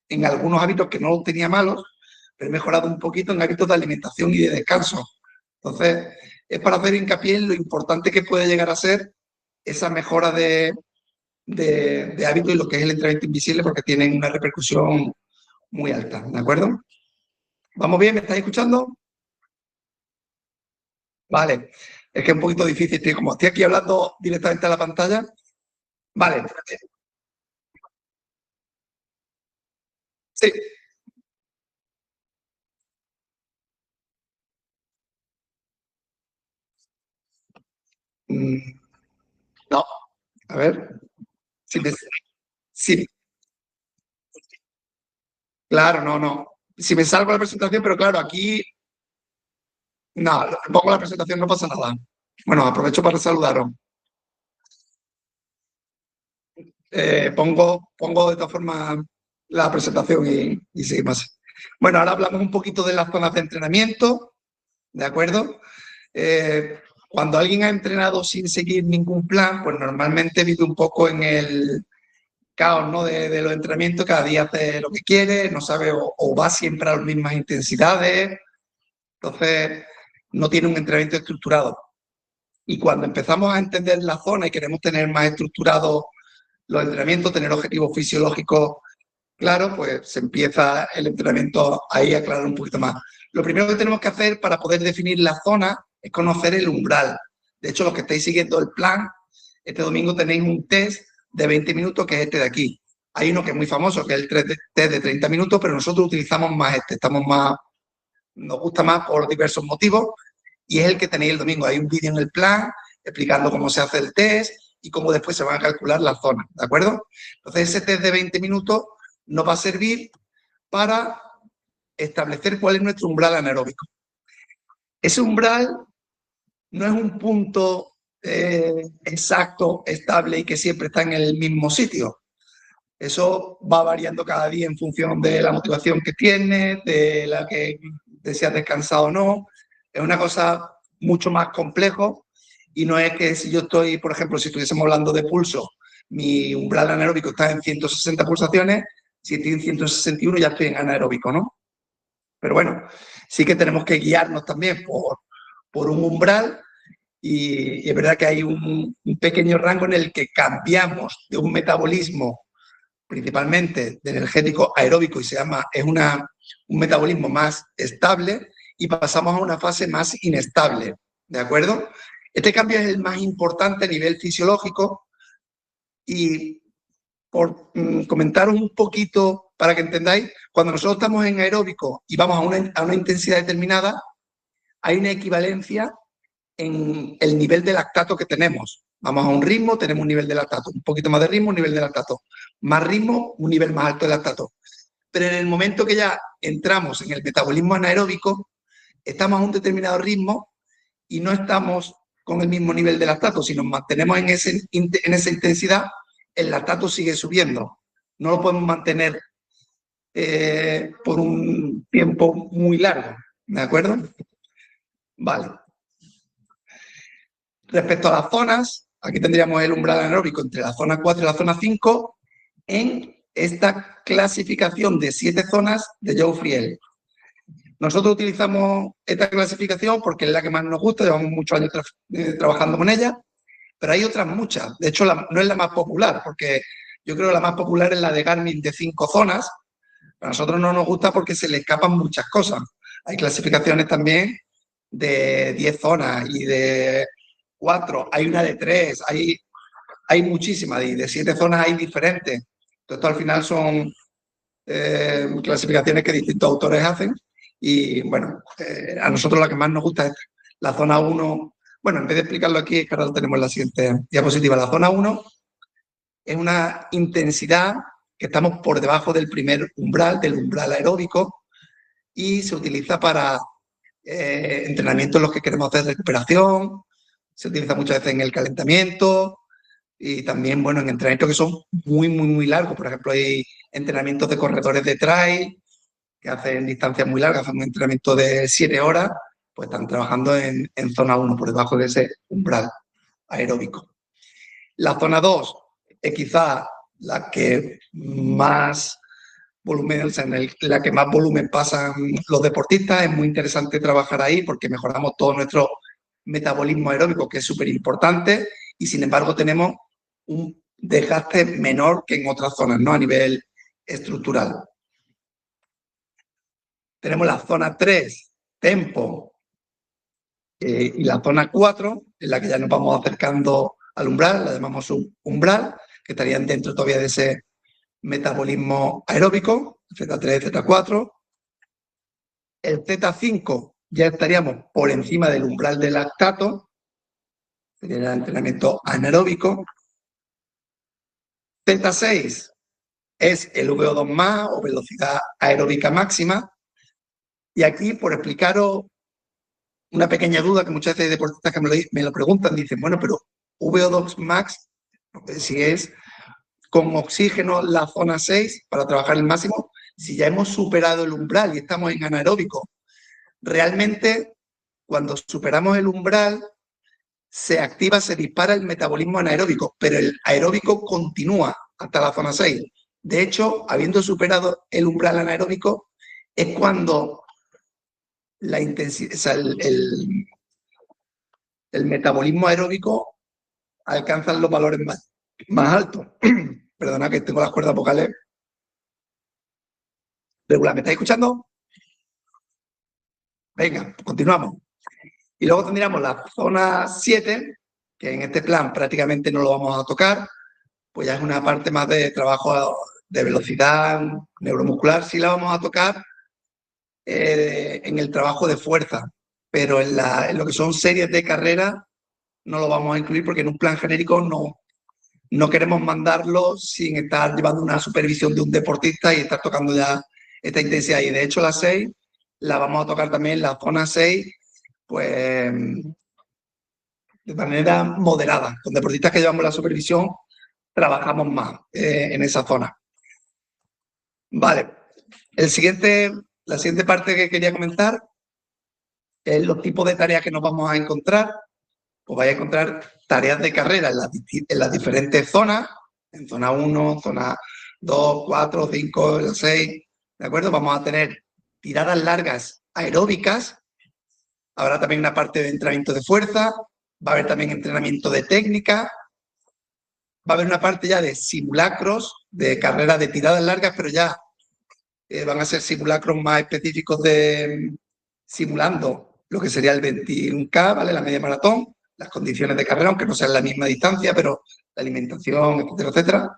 en algunos hábitos que no los tenía malos, pero he mejorado un poquito en hábitos de alimentación y de descanso. Entonces, es para hacer hincapié en lo importante que puede llegar a ser esa mejora de hábitos y lo que es el entrenamiento invisible, porque tienen una repercusión muy alta, ¿de acuerdo? ¿Vamos bien? ¿Me estáis escuchando? Vale, es que es un poquito difícil, como estoy aquí hablando directamente a la pantalla. Vale, sí. No, a ver. Si me, si, claro, no. Si me salgo de la presentación, pero claro, aquí, no, pongo la presentación, no pasa nada. Bueno, aprovecho para saludaros. Pongo de todas formas la presentación y seguimos. Bueno, ahora hablamos un poquito de las zonas de entrenamiento, ¿de acuerdo? Cuando alguien ha entrenado sin seguir ningún plan, pues normalmente vive un poco en el caos, ¿no? de los entrenamientos, cada día hace lo que quiere, no sabe o va siempre a las mismas intensidades, entonces no tiene un entrenamiento estructurado. Y cuando empezamos a entender la zona y queremos tener más estructurados los entrenamientos, tener objetivos fisiológicos claros, pues se empieza el entrenamiento ahí a aclarar un poquito más. Lo primero que tenemos que hacer para poder definir la zona es conocer el umbral. De hecho, los que estáis siguiendo el plan, este domingo tenéis un test de 20 minutos, que es este de aquí. Hay uno que es muy famoso, que es el test de 30 minutos, pero nosotros utilizamos más nos gusta más por diversos motivos, y es el que tenéis el domingo. Hay un vídeo en el plan explicando cómo se hace el test y cómo después se van a calcular las zonas, ¿de acuerdo? Entonces, ese test de 20 minutos nos va a servir para establecer cuál es nuestro umbral anaeróbico. Ese umbral no es un punto exacto, estable y que siempre está en el mismo sitio. Eso va variando cada día en función de la motivación que tienes, de la que si has descansado o no. Es una cosa mucho más complejo y no es que si yo estoy, por ejemplo, si estuviésemos hablando de pulso, mi umbral anaeróbico está en 160 pulsaciones, si estoy en 161 ya estoy en anaeróbico, ¿no? Pero bueno, sí que tenemos que guiarnos también por un umbral y es verdad que hay un pequeño rango en el que cambiamos de un metabolismo principalmente de energético aeróbico y es un metabolismo más estable y pasamos a una fase más inestable, ¿de acuerdo? Este cambio es el más importante a nivel fisiológico y por comentaros un poquito para que entendáis, cuando nosotros estamos en aeróbico y vamos a una intensidad determinada, hay una equivalencia en el nivel de lactato que tenemos, Vamos a un ritmo, tenemos un nivel de lactato, un poquito más de ritmo, un nivel de lactato. Más ritmo, un nivel más alto de lactato. Pero en el momento que ya entramos en el metabolismo anaeróbico, estamos a un determinado ritmo y no estamos con el mismo nivel de lactato. Si nos mantenemos en esa intensidad, el lactato sigue subiendo. No lo podemos mantener por un tiempo muy largo, ¿de acuerdo? Vale. Respecto a las zonas, aquí tendríamos el umbral anaeróbico entre la zona 4 y la zona 5 en esta clasificación de 7 zonas de Joule-Friel. Nosotros utilizamos esta clasificación porque es la que más nos gusta, llevamos muchos años trabajando con ella, pero hay otras muchas. De hecho, no es la más popular, porque yo creo que la más popular es la de Garmin de 5 zonas. A nosotros no nos gusta porque se le escapan muchas cosas. Hay clasificaciones también de 10 zonas y de 4, hay una de 3, hay muchísimas, y de 7 zonas hay diferentes. Entonces, al final son clasificaciones que distintos autores hacen y, bueno, a nosotros la que más nos gusta es la zona 1. Bueno, en vez de explicarlo aquí, es que ahora lo tenemos en la siguiente diapositiva. La zona 1 es una intensidad que estamos por debajo del primer umbral, del umbral aeróbico, y se utiliza para entrenamientos en los que queremos hacer recuperación, se utiliza muchas veces en el calentamiento y también, bueno, en entrenamientos que son muy largos. Por ejemplo, hay entrenamientos de corredores de trail que hacen distancias muy largas, hacen un entrenamiento de 7 horas, pues están trabajando en zona 1, por debajo de ese umbral aeróbico. La zona 2 es quizá la que más volumen, o sea, en la que más volumen pasan los deportistas. Es muy interesante trabajar ahí porque mejoramos todo nuestro metabolismo aeróbico, que es súper importante, y sin embargo tenemos un desgaste menor que en otras zonas, ¿no? A nivel estructural. Tenemos la zona 3, tempo, y la zona 4, en la que ya nos vamos acercando al umbral, la llamamos umbral, que estarían dentro todavía de ese metabolismo aeróbico, Z3, Z4. El Z5 ya estaríamos por encima del umbral del lactato, sería el entrenamiento anaeróbico. Z6 es el VO2 más o velocidad aeróbica máxima. Y aquí, por explicaros una pequeña duda que muchas veces hay deportistas que me lo preguntan, dicen, bueno, pero VO2 max, si es con oxígeno la zona 6 para trabajar el máximo, si ya hemos superado el umbral y estamos en anaeróbico. Realmente, cuando superamos el umbral, se activa, se dispara el metabolismo anaeróbico, pero el aeróbico continúa hasta la zona 6. De hecho, habiendo superado el umbral anaeróbico, es cuando la intensidad, o sea, el metabolismo aeróbico alcanza los valores más altos. Perdona que tengo las cuerdas vocales regulares. ¿Me estáis escuchando? Venga, continuamos. Y luego tendríamos la zona 7, que en este plan prácticamente no lo vamos a tocar, pues ya es una parte más de trabajo de velocidad neuromuscular. Sí la vamos a tocar en el trabajo de fuerza, pero en lo que son series de carrera no lo vamos a incluir porque en un plan genérico no queremos mandarlo sin estar llevando una supervisión de un deportista y estar tocando ya esta intensidad. Y de hecho la 6 la vamos a tocar también, la zona 6, pues de manera moderada. Con deportistas que llevamos la supervisión trabajamos más en esa zona. Vale, la siguiente parte que quería comentar es los tipos de tareas que nos vamos a encontrar. Pues vais a encontrar tareas de carrera en las diferentes zonas, en zona 1, zona 2, 4, 5, la 6, ¿de acuerdo? Vamos a tener tiradas largas aeróbicas, habrá también una parte de entrenamiento de fuerza, va a haber también entrenamiento de técnica, va a haber una parte ya de simulacros, de carreras de tiradas largas, pero ya van a ser simulacros más específicos de simulando lo que sería el 21K, ¿vale? La media maratón, las condiciones de carrera, aunque no sean la misma distancia, pero la alimentación, etcétera, etcétera.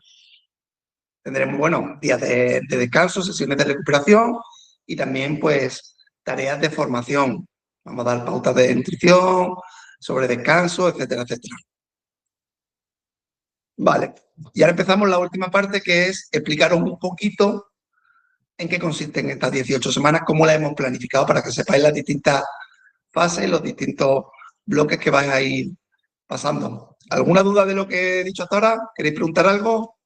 Tendremos, bueno, días de descanso, sesiones de recuperación y también, pues, tareas de formación. Vamos a dar pautas de nutrición, sobre descanso, etcétera, etcétera. Vale, y ahora empezamos la última parte, que es explicaros un poquito en qué consisten estas 18 semanas, cómo las hemos planificado para que sepáis las distintas fases, los distintos bloques que vais a ir pasando. ¿Alguna duda de lo que he dicho hasta ahora? ¿Queréis preguntar algo?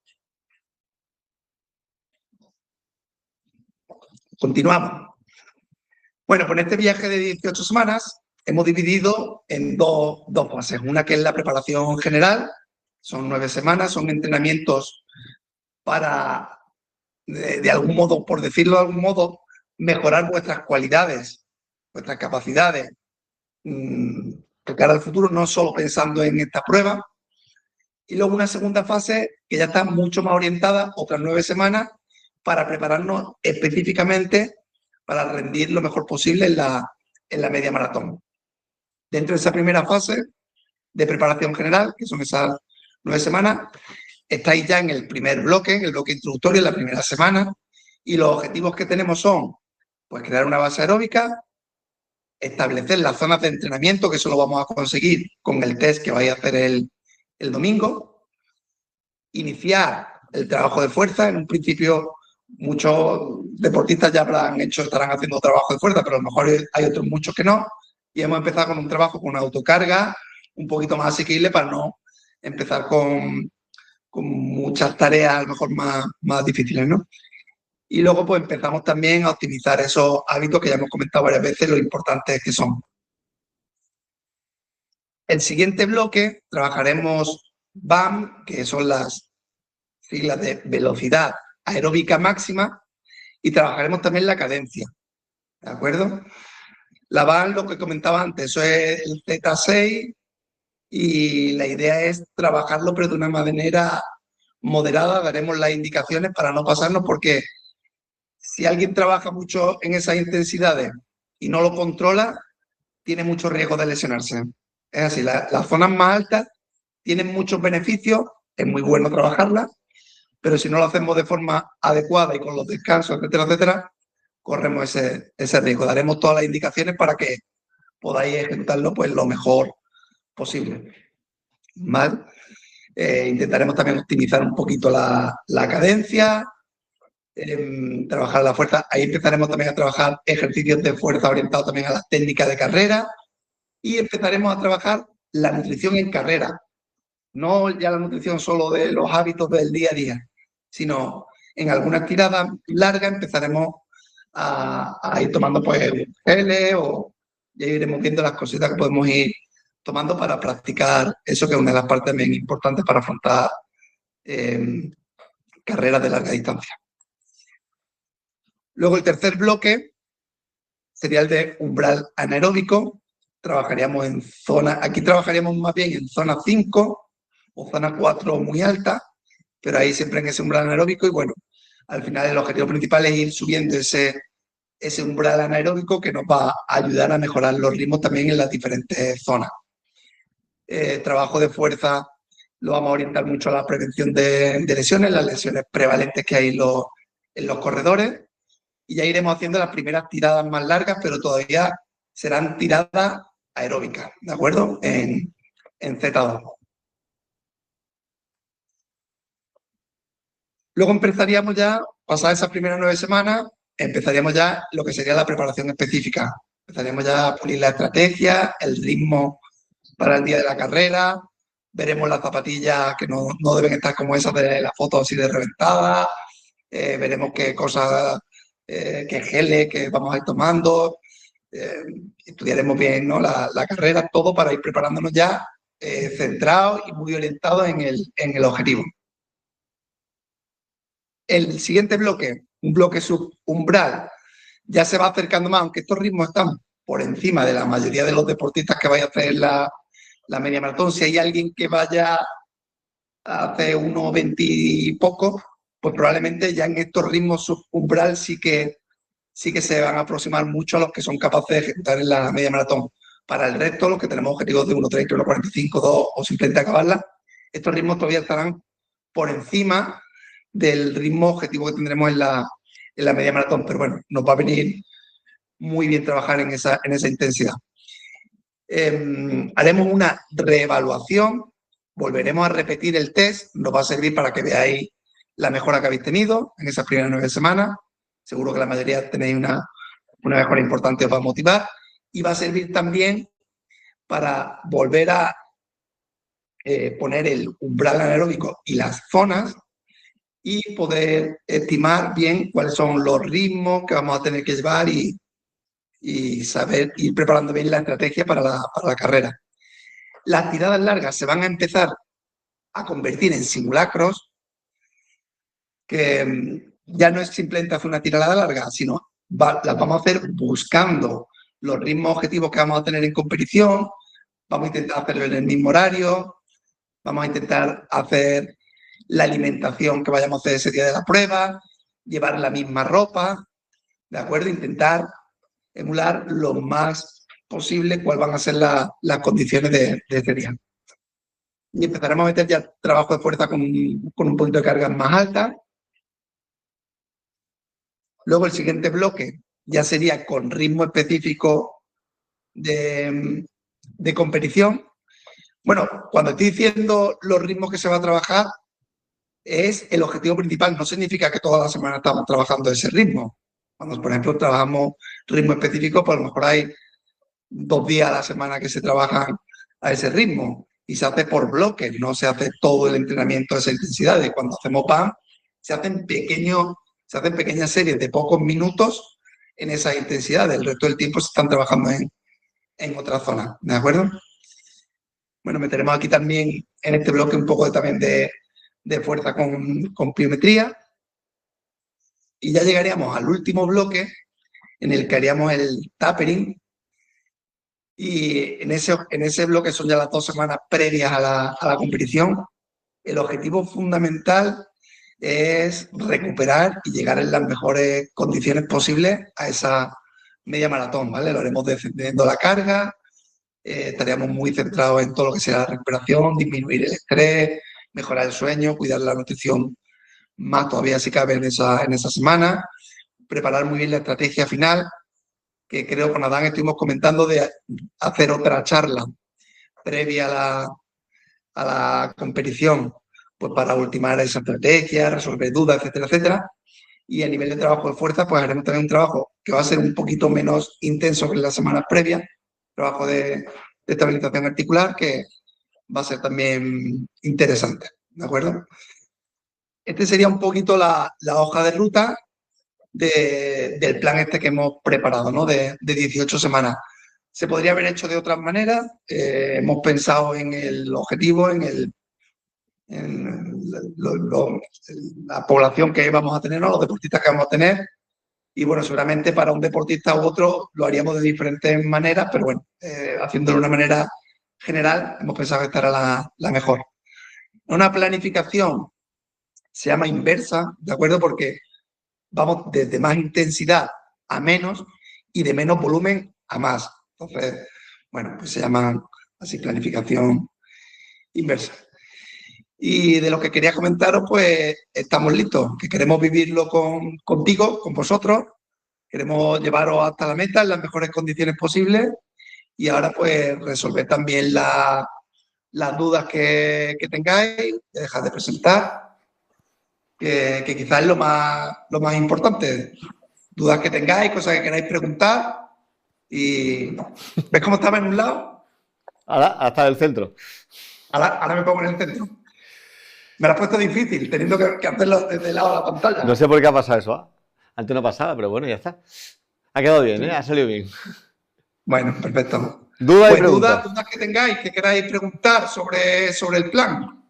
Continuamos. Bueno, pues en este viaje de 18 semanas hemos dividido en dos fases. Una que es la preparación general, son 9 semanas, son entrenamientos para, de algún modo, por decirlo de algún modo, mejorar vuestras cualidades, vuestras capacidades, de cara al futuro, no solo pensando en esta prueba. Y luego una segunda fase que ya está mucho más orientada, otras 9 semanas, para prepararnos específicamente para rendir lo mejor posible en la media maratón. Dentro de esa primera fase de preparación general, que son esas 9 semanas, estáis ya en el primer bloque, en el bloque introductorio, en la primera semana, y los objetivos que tenemos son, pues, crear una base aeróbica, establecer las zonas de entrenamiento, que eso lo vamos a conseguir con el test que vais a hacer el domingo, iniciar el trabajo de fuerza. En un principio, muchos deportistas ya estarán haciendo trabajo de fuerza, pero a lo mejor hay otros muchos que no, y hemos empezado con un trabajo con una autocarga un poquito más asequible para no empezar con muchas tareas a lo mejor más difíciles, ¿no? Y luego pues empezamos también a optimizar esos hábitos que ya hemos comentado varias veces, lo importantes que son. El siguiente bloque trabajaremos BAM, que son las siglas de velocidad aeróbica máxima, y trabajaremos también la cadencia, ¿de acuerdo? La BAM, lo que comentaba antes, eso es el Z6, y la idea es trabajarlo pero de una manera moderada. Daremos las indicaciones para no pasarnos, porque si alguien trabaja mucho en esas intensidades y no lo controla, tiene mucho riesgo de lesionarse. Es así, las zonas más altas tienen muchos beneficios, es muy bueno trabajarlas, pero si no lo hacemos de forma adecuada y con los descansos, etcétera, etcétera, corremos ese riesgo. Daremos todas las indicaciones para que podáis ejecutarlo pues lo mejor posible. ¿Vale? Intentaremos también optimizar un poquito la cadencia, trabajar la fuerza. Ahí empezaremos también a trabajar ejercicios de fuerza orientados también a las técnicas de carrera, y empezaremos a trabajar la nutrición en carrera. No ya la nutrición solo de los hábitos del día a día, sino en algunas tiradas largas empezaremos a ir tomando pues geles, o ya iremos viendo las cositas que podemos ir tomando para practicar eso, que es una de las partes también importantes para afrontar carreras de larga distancia. Luego el tercer bloque sería el de umbral anaeróbico. Trabajaríamos en zona, aquí trabajaríamos más bien en zona 5 o zona 4 muy alta, pero ahí siempre en ese umbral anaeróbico. Y bueno, al final el objetivo principal es ir subiendo ese umbral anaeróbico, que nos va a ayudar a mejorar los ritmos también en las diferentes zonas. Trabajo de fuerza lo vamos a orientar mucho a la prevención de lesiones, las lesiones prevalentes que hay en los corredores, y ya iremos haciendo las primeras tiradas más largas, pero todavía serán tiradas aeróbicas, ¿de acuerdo? En Z2. Luego empezaríamos ya, pasadas esas primeras 9 semanas, empezaríamos ya lo que sería la preparación específica. Empezaríamos ya a pulir la estrategia, el ritmo para el día de la carrera. Veremos las zapatillas que no deben estar como esas de la foto así de reventada. Veremos qué cosas, qué geles que vamos a ir tomando. Estudiaremos bien, ¿no?, la carrera, todo para ir preparándonos ya centrados y muy orientados en el objetivo. El siguiente bloque, un bloque subumbral, ya se va acercando más, aunque estos ritmos están por encima de la mayoría de los deportistas que vaya a hacer la media maratón. Si hay alguien que vaya a hacer 1:20 y poco, pues probablemente ya en estos ritmos subumbral sí que se van a aproximar mucho a los que son capaces de ejecutar en la media maratón. Para el resto, los que tenemos objetivos de 1:30, 1:45, 2 o simplemente acabarla, estos ritmos todavía estarán por encima del ritmo objetivo que tendremos en la media maratón. Pero bueno, nos va a venir muy bien trabajar en esa intensidad. Haremos una reevaluación, volveremos a repetir el test, nos va a servir para que veáis la mejora que habéis tenido en esas primeras 9 semanas. Seguro que la mayoría tenéis una mejora importante, os va a motivar. Y va a servir también para volver a poner el umbral anaeróbico y las zonas y poder estimar bien cuáles son los ritmos que vamos a tener que llevar y saber ir preparando bien la estrategia para la carrera. Las tiradas largas se van a empezar a convertir en simulacros, que ya no es simplemente hacer una tirada larga, sino las vamos a hacer buscando los ritmos objetivos que vamos a tener en competición, vamos a intentar hacerlo en el mismo horario, vamos a intentar hacer la alimentación que vayamos a hacer ese día de la prueba, llevar la misma ropa, ¿de acuerdo? Intentar emular lo más posible cuáles van a ser las condiciones de ese día. Y empezaremos a meter ya trabajo de fuerza con un poquito de carga más alta. Luego el siguiente bloque ya sería con ritmo específico de competición. Bueno, cuando estoy diciendo los ritmos que se va a trabajar, es el objetivo principal. No significa que toda la semana estamos trabajando ese ritmo. Cuando, por ejemplo, trabajamos ritmo específico, pues a lo mejor hay 2 días a la semana que se trabajan a ese ritmo y se hace por bloques, no se hace todo el entrenamiento a esa intensidad. Y cuando hacemos PAM, se hacen pequeñas series de pocos minutos en esas intensidades. El resto del tiempo se están trabajando en otras zonas, ¿de acuerdo? Bueno, meteremos aquí también en este bloque un poco también de fuerza con pliometría. Y ya llegaríamos al último bloque en el que haríamos el tapering. Y en ese bloque son ya las 2 semanas previas a la competición. El objetivo fundamental es recuperar y llegar en las mejores condiciones posibles a esa media maratón, ¿vale? Lo haremos descendiendo la carga, estaríamos muy centrados en todo lo que sea la recuperación, disminuir el estrés, mejorar el sueño, cuidar la nutrición más todavía si cabe en esa semana, preparar muy bien la estrategia final, que creo con Adán estuvimos comentando de hacer otra charla previa a la competición, pues para ultimar esa estrategia, resolver dudas, etcétera, etcétera. Y a nivel de trabajo de fuerza, pues haremos también un trabajo que va a ser un poquito menos intenso que en las semanas previas, trabajo de estabilización articular, que va a ser también interesante, ¿de acuerdo? Este sería un poquito la hoja de ruta del plan este que hemos preparado, ¿no? De 18 semanas. Se podría haber hecho de otras maneras. Hemos pensado en el objetivo, en la población que vamos a tener, ¿no? Los deportistas que vamos a tener. Y bueno, seguramente para un deportista u otro lo haríamos de diferentes maneras, pero bueno, haciéndolo de una manera general, hemos pensado que esta era la mejor. Una planificación se llama inversa, ¿de acuerdo? Porque vamos desde más intensidad a menos y de menos volumen a más. Entonces, bueno, pues se llama así planificación inversa. Y de lo que quería comentaros, pues estamos listos, que queremos vivirlo contigo, con vosotros, queremos llevaros hasta la meta en las mejores condiciones posibles y ahora pues resolver también las dudas que tengáis, dejad de presentar, que quizás es lo más importante. Dudas que tengáis, cosas que queráis preguntar. Y ¿ves cómo estaba en un lado? Ahora hasta el centro. Ahora me pongo en el centro. Me lo has puesto difícil, teniendo que hacerlo desde el lado de la pantalla. No sé por qué ha pasado eso. ¿Eh? Antes no pasaba, pero bueno, ya está. Ha quedado bien, ¿eh? Ha salido bien. Bueno, perfecto. Dudas y preguntas. Dudas que tengáis, que queráis preguntar sobre el plan.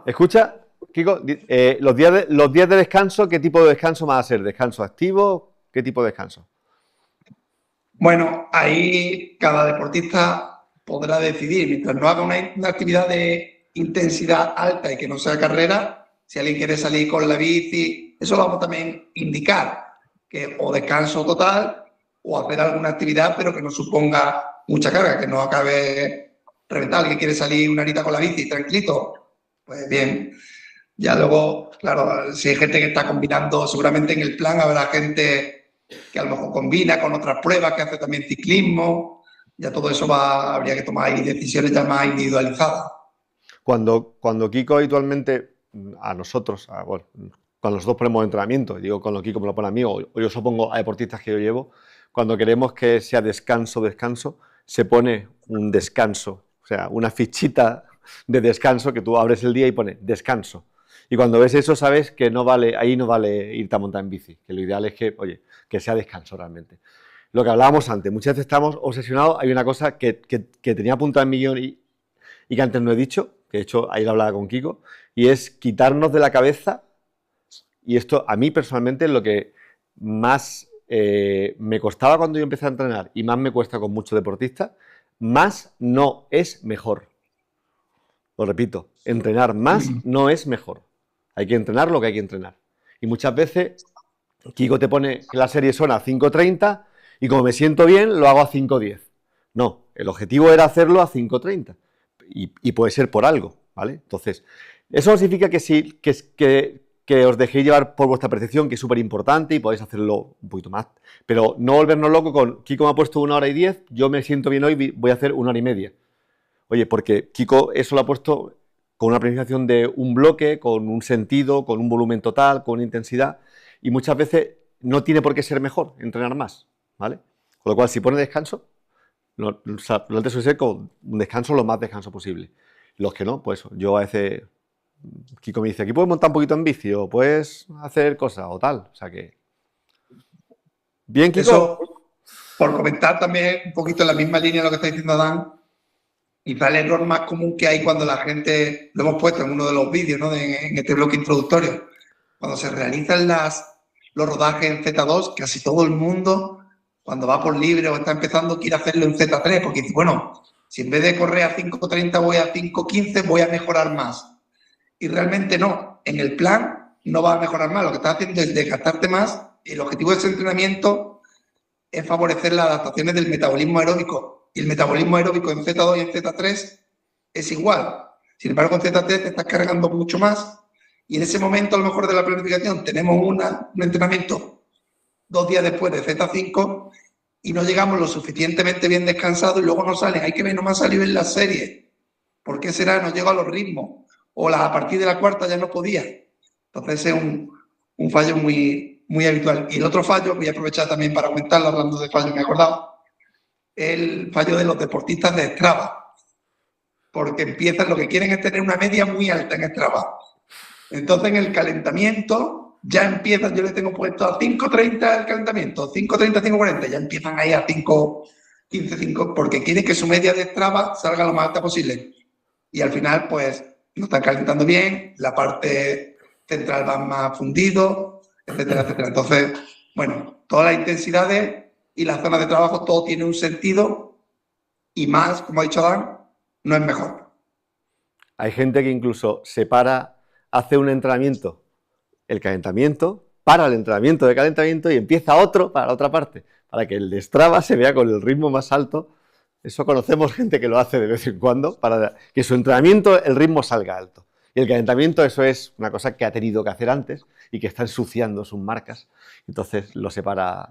Escucha, Kiko, los días de descanso, ¿qué tipo de descanso va a ser? ¿Descanso activo? ¿Qué tipo de descanso? Bueno, ahí cada deportista podrá decidir. Mientras no haga una actividad de intensidad alta y que no sea carrera, si alguien quiere salir con la bici, eso lo vamos también a indicar, que o descanso total o hacer alguna actividad pero que no suponga mucha carga, que no acabe reventado. Alguien quiere salir una horita con la bici tranquilito, pues bien. Ya luego, claro, si hay gente que está combinando, seguramente en el plan habrá gente que a lo mejor combina con otras pruebas, que hace también ciclismo, ya todo eso habría que tomar ahí decisiones ya más individualizadas. Cuando Kiko habitualmente, a nosotros, bueno, cuando nosotros ponemos entrenamiento, digo cuando Kiko me lo pone a mí, o yo supongo a deportistas que yo llevo, cuando queremos que sea descanso, se pone un descanso, o sea, una fichita de descanso que tú abres el día y pone descanso. Y cuando ves eso sabes que no vale, ahí no vale irte a montar en bici, que lo ideal es que, oye, que sea descanso realmente. Lo que hablábamos antes, muchas veces estamos obsesionados, hay una cosa que tenía apuntada en mi guión y que antes no he dicho, que de hecho ahí lo hablaba con Kiko, y es quitarnos de la cabeza, y esto a mí personalmente es lo que más me costaba cuando yo empecé a entrenar y más me cuesta con muchos deportistas, más no es mejor. Lo repito, entrenar más no es mejor. Hay que entrenar lo que hay que entrenar. Y muchas veces Kiko te pone que la serie son a 5:30 y como me siento bien, lo hago a 5:10. No, el objetivo era hacerlo a 5:30 y puede ser por algo, ¿vale? Entonces, eso no significa que os dejéis llevar por vuestra percepción, que es súper importante y podéis hacerlo un poquito más. Pero no volvernos locos con Kiko me ha puesto 1 hora y 10, yo me siento bien hoy, voy a hacer 1 hora y media. Oye, porque Kiko eso lo ha puesto con una planificación de un bloque, con un sentido, con un volumen total, con una intensidad, y muchas veces no tiene por qué ser mejor entrenar más, ¿vale? Con lo cual, si pone descanso, lo antes suele ser con un descanso lo más descanso posible. Los que no, pues yo a veces, Kiko me dice, aquí puedes montar un poquito en bici o puedes hacer cosas o tal, o sea que... Bien, Kiko. Eso, por comentar también un poquito en la misma línea de lo que está diciendo Dan, quizá el error más común que hay cuando la gente, lo hemos puesto en uno de los vídeos, ¿no? En este bloque introductorio, cuando se realizan los rodajes en Z2, casi todo el mundo, cuando va por libre o está empezando, quiere hacerlo en Z3, porque dice, bueno, si en vez de correr a 5:30 voy a 5:15, voy a mejorar más. Y realmente no, en el plan no va a mejorar más, lo que estás haciendo es desgastarte más. El objetivo de ese entrenamiento es favorecer las adaptaciones del metabolismo aeróbico. Y el metabolismo aeróbico en Z2 y en Z3 es igual. Sin embargo, en Z3 te estás cargando mucho más y en ese momento, a lo mejor de la planificación, tenemos un entrenamiento 2 días después de Z5 y no llegamos lo suficientemente bien descansados y luego nos salen. Hay que ver, no me ha salido en la serie. ¿Por qué será? No llego a los ritmos. O a partir de la cuarta ya no podía. Entonces es un fallo muy, muy habitual. Y el otro fallo, voy a aprovechar también para comentarlo, hablando de fallo, me he acordado, el fallo de los deportistas de Strava. Porque empiezan, lo que quieren es tener una media muy alta en Strava. Entonces en el calentamiento ya empiezan, yo le tengo puesto a 5:30 el calentamiento, 5:30, 5:40, ya empiezan ahí a 5:15, 5, porque quieren que su media de Strava salga lo más alta posible. Y al final, pues, no están calentando bien, la parte central va más fundido, etcétera, etcétera. Entonces, bueno, todas las intensidades y las zonas de trabajo, todo tiene un sentido y más, como ha dicho Dan, no es mejor. Hay gente que incluso hace un entrenamiento, el calentamiento, para el entrenamiento de calentamiento y empieza otro para la otra parte, para que el de Strava se vea con el ritmo más alto. Eso conocemos gente que lo hace de vez en cuando, para que su entrenamiento, el ritmo salga alto. Y el calentamiento, eso es una cosa que ha tenido que hacer antes y que está ensuciando sus marcas. Entonces lo separa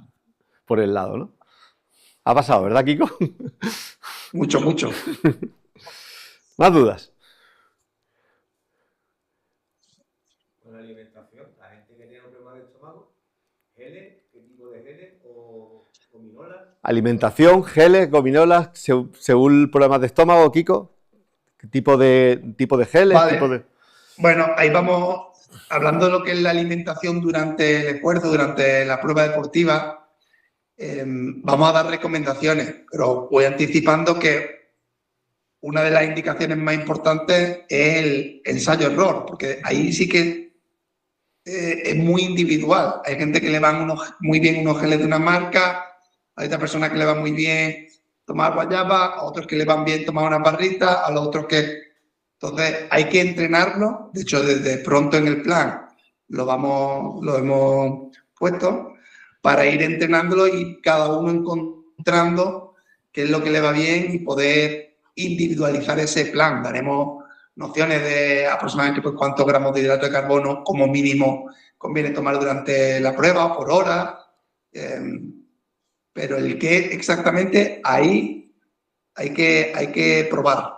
por el lado, ¿no? Ha pasado, ¿verdad, Kiko? Mucho, mucho. ¿Más dudas? Con la alimentación, la gente que tiene un problema de estómago, geles, ¿qué tipo de geles o gominolas? Alimentación, geles, gominolas, según problemas de estómago, Kiko. ¿Qué tipo de geles? Vale. Bueno, ahí vamos hablando de lo que es la alimentación durante el esfuerzo, durante la prueba deportiva. Vamos a dar recomendaciones, pero voy anticipando que una de las indicaciones más importantes es el ensayo-error, porque ahí sí que es muy individual. Hay gente que le van muy bien unos geles de una marca, hay otra persona que le va muy bien tomar guayaba, a otros que le van bien tomar una barrita, a los otros que... Entonces hay que entrenarlo. De hecho, desde pronto en el plan lo hemos puesto para ir entrenándolo y cada uno encontrando qué es lo que le va bien y poder individualizar ese plan. Daremos nociones de aproximadamente pues, cuántos gramos de hidrato de carbono como mínimo conviene tomar durante la prueba, por hora. Pero el qué exactamente ahí hay que probar.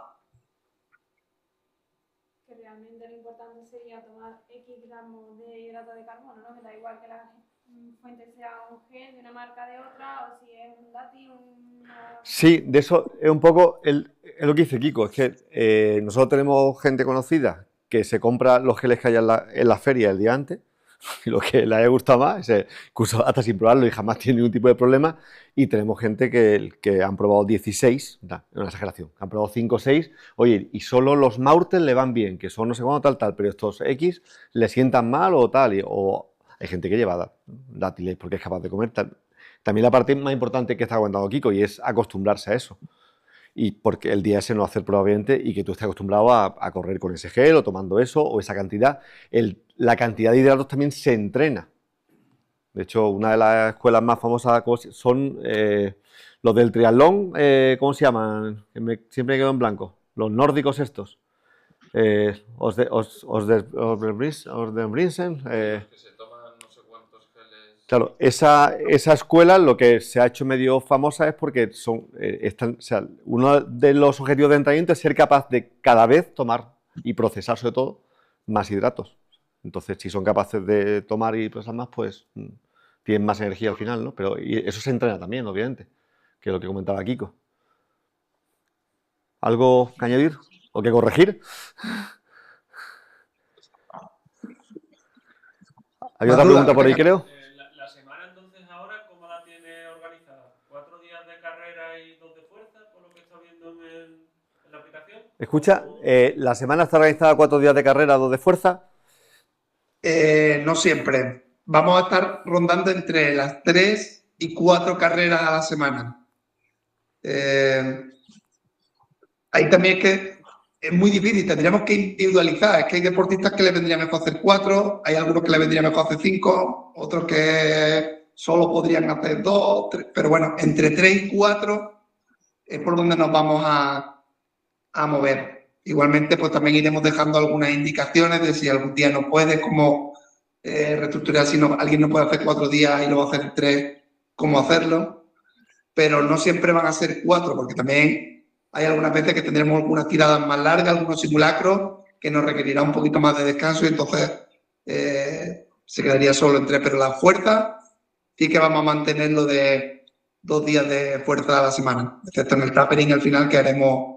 Que realmente lo importante sería tomar X gramos de hidrato de carbono, ¿no? Que da igual que la fuente sea un gel de una marca de otra, o si es un dátil, una... Sí, de eso es un poco es lo que dice Kiko, es que nosotros tenemos gente conocida que se compra los geles que hay en la feria el día antes, y lo que le haya gustado más, incluso hasta sin probarlo y jamás tiene ningún tipo de problema, y tenemos gente que han probado 16, no, es una exageración, han probado 5 o 6, oye, y solo los Maurten le van bien, que son no sé cuándo tal, pero estos X le sientan mal o tal, o hay gente que lleva dátiles porque es capaz de comer tal. También la parte más importante que está comentando Kiko, y es acostumbrarse a eso. Y porque el día ese no hacer probablemente y que tú estés acostumbrado a correr con ese gel o tomando eso o esa cantidad. La cantidad de hidratos también se entrena. De hecho, una de las escuelas más famosas son los del triatlón, ¿cómo se llaman? Siempre me quedo en blanco. Los nórdicos estos. Osdenbrinsen. Que se toman no sé cuántos geles. Claro, esa escuela lo que se ha hecho medio famosa es porque o sea, uno de los objetivos de entrenamiento es ser capaz de cada vez tomar y procesar sobre todo más hidratos. Entonces, si son capaces de tomar y procesar más, pues tienen más energía al final, ¿no? Pero y eso se entrena también, obviamente, que es lo que comentaba Kiko. ¿Algo que añadir o que corregir? Había otra pregunta por ahí, creo. La semana entonces ahora, ¿cómo la tiene organizada? ¿4 días de carrera y 2 de fuerza, por lo que está viendo en la aplicación? Escucha, ¿la semana está organizada 4 días de carrera, 2 de fuerza? No siempre. Vamos a estar rondando entre las 3 y 4 carreras a la semana. Ahí también es que es muy difícil, tendríamos que individualizar. Es que hay deportistas que le vendría mejor hacer 4, hay algunos que le vendría mejor hacer 5, otros que solo podrían hacer 2, 3, pero bueno, entre 3 y 4 es por donde nos vamos a mover. Igualmente, pues también iremos dejando algunas indicaciones de si algún día no puedes, cómo reestructurar, si no, alguien no puede hacer 4 días y lo va a hacer en 3, cómo hacerlo. Pero no siempre van a ser 4, porque también hay algunas veces que tendremos algunas tiradas más largas, algunos simulacros, que nos requerirá un poquito más de descanso y entonces se quedaría solo en 3. Pero la fuerza sí que vamos a mantenerlo de 2 días de fuerza a la semana, excepto en el tapering al final, que haremos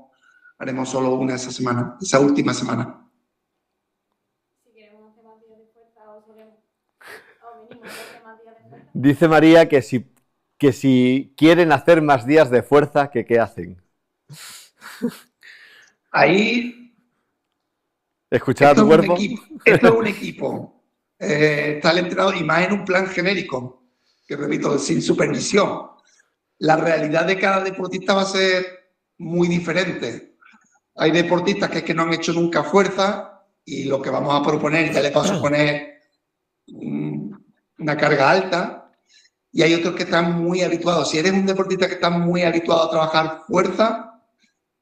solo una esa semana, esa última semana. Si queremos hacer más días de fuerza o solemos, o venimos a hacer más días de fuerza. Dice María que si quieren hacer más días de fuerza, que ¿qué hacen? Ahí ¿Escuchar a tu cuerpo? Esto es un equipo. Está el entrenador y más en un plan genérico, que repito, sin supervisión. La realidad de cada deportista va a ser muy diferente. Hay deportistas que es que no han hecho nunca fuerza y lo que vamos a proponer ya les va a suponer una carga alta. Y hay otros que están muy habituados. Si eres un deportista que está muy habituado a trabajar fuerza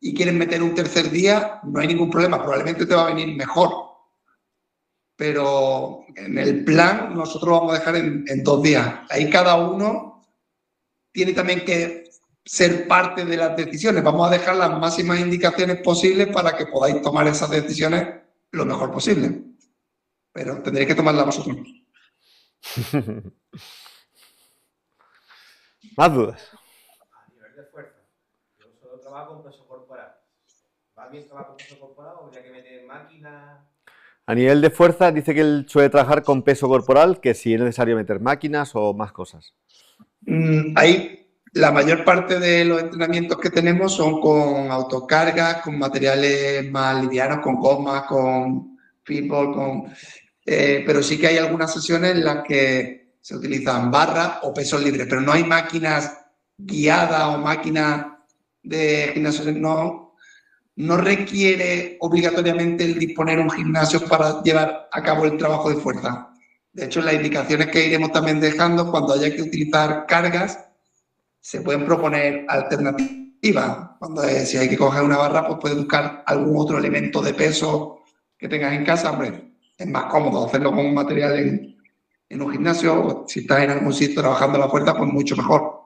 y quieres meter un tercer día, no hay ningún problema. Probablemente te va a venir mejor. Pero en el plan nosotros lo vamos a dejar en 2 días. Ahí cada uno tiene también que ser parte de las decisiones. Vamos a dejar las máximas indicaciones posibles para que podáis tomar esas decisiones lo mejor posible. Pero tendréis que tomarlas vosotros. Más dudas. A nivel de fuerza, yo solo trabajo con peso corporal. ¿Va bien trabajar con peso corporal o habría que meter máquinas? A nivel de fuerza, dice que él suele trabajar con peso corporal, que si es necesario meter máquinas o más cosas. Ahí la mayor parte de los entrenamientos que tenemos son con autocargas, con materiales más livianos, con gomas, con fútbol, pero sí que hay algunas sesiones en las que se utilizan barras o pesos libres, pero no hay máquinas guiadas o máquinas de gimnasio. No requiere obligatoriamente el disponer un gimnasio para llevar a cabo el trabajo de fuerza. De hecho, las indicaciones que iremos también dejando, cuando haya que utilizar cargas, se pueden proponer alternativas. Si hay que coger una barra, pues puedes buscar algún otro elemento de peso que tengas en casa. Hombre, es más cómodo hacerlo con un material en un gimnasio, o si estás en algún sitio trabajando la fuerza, pues mucho mejor.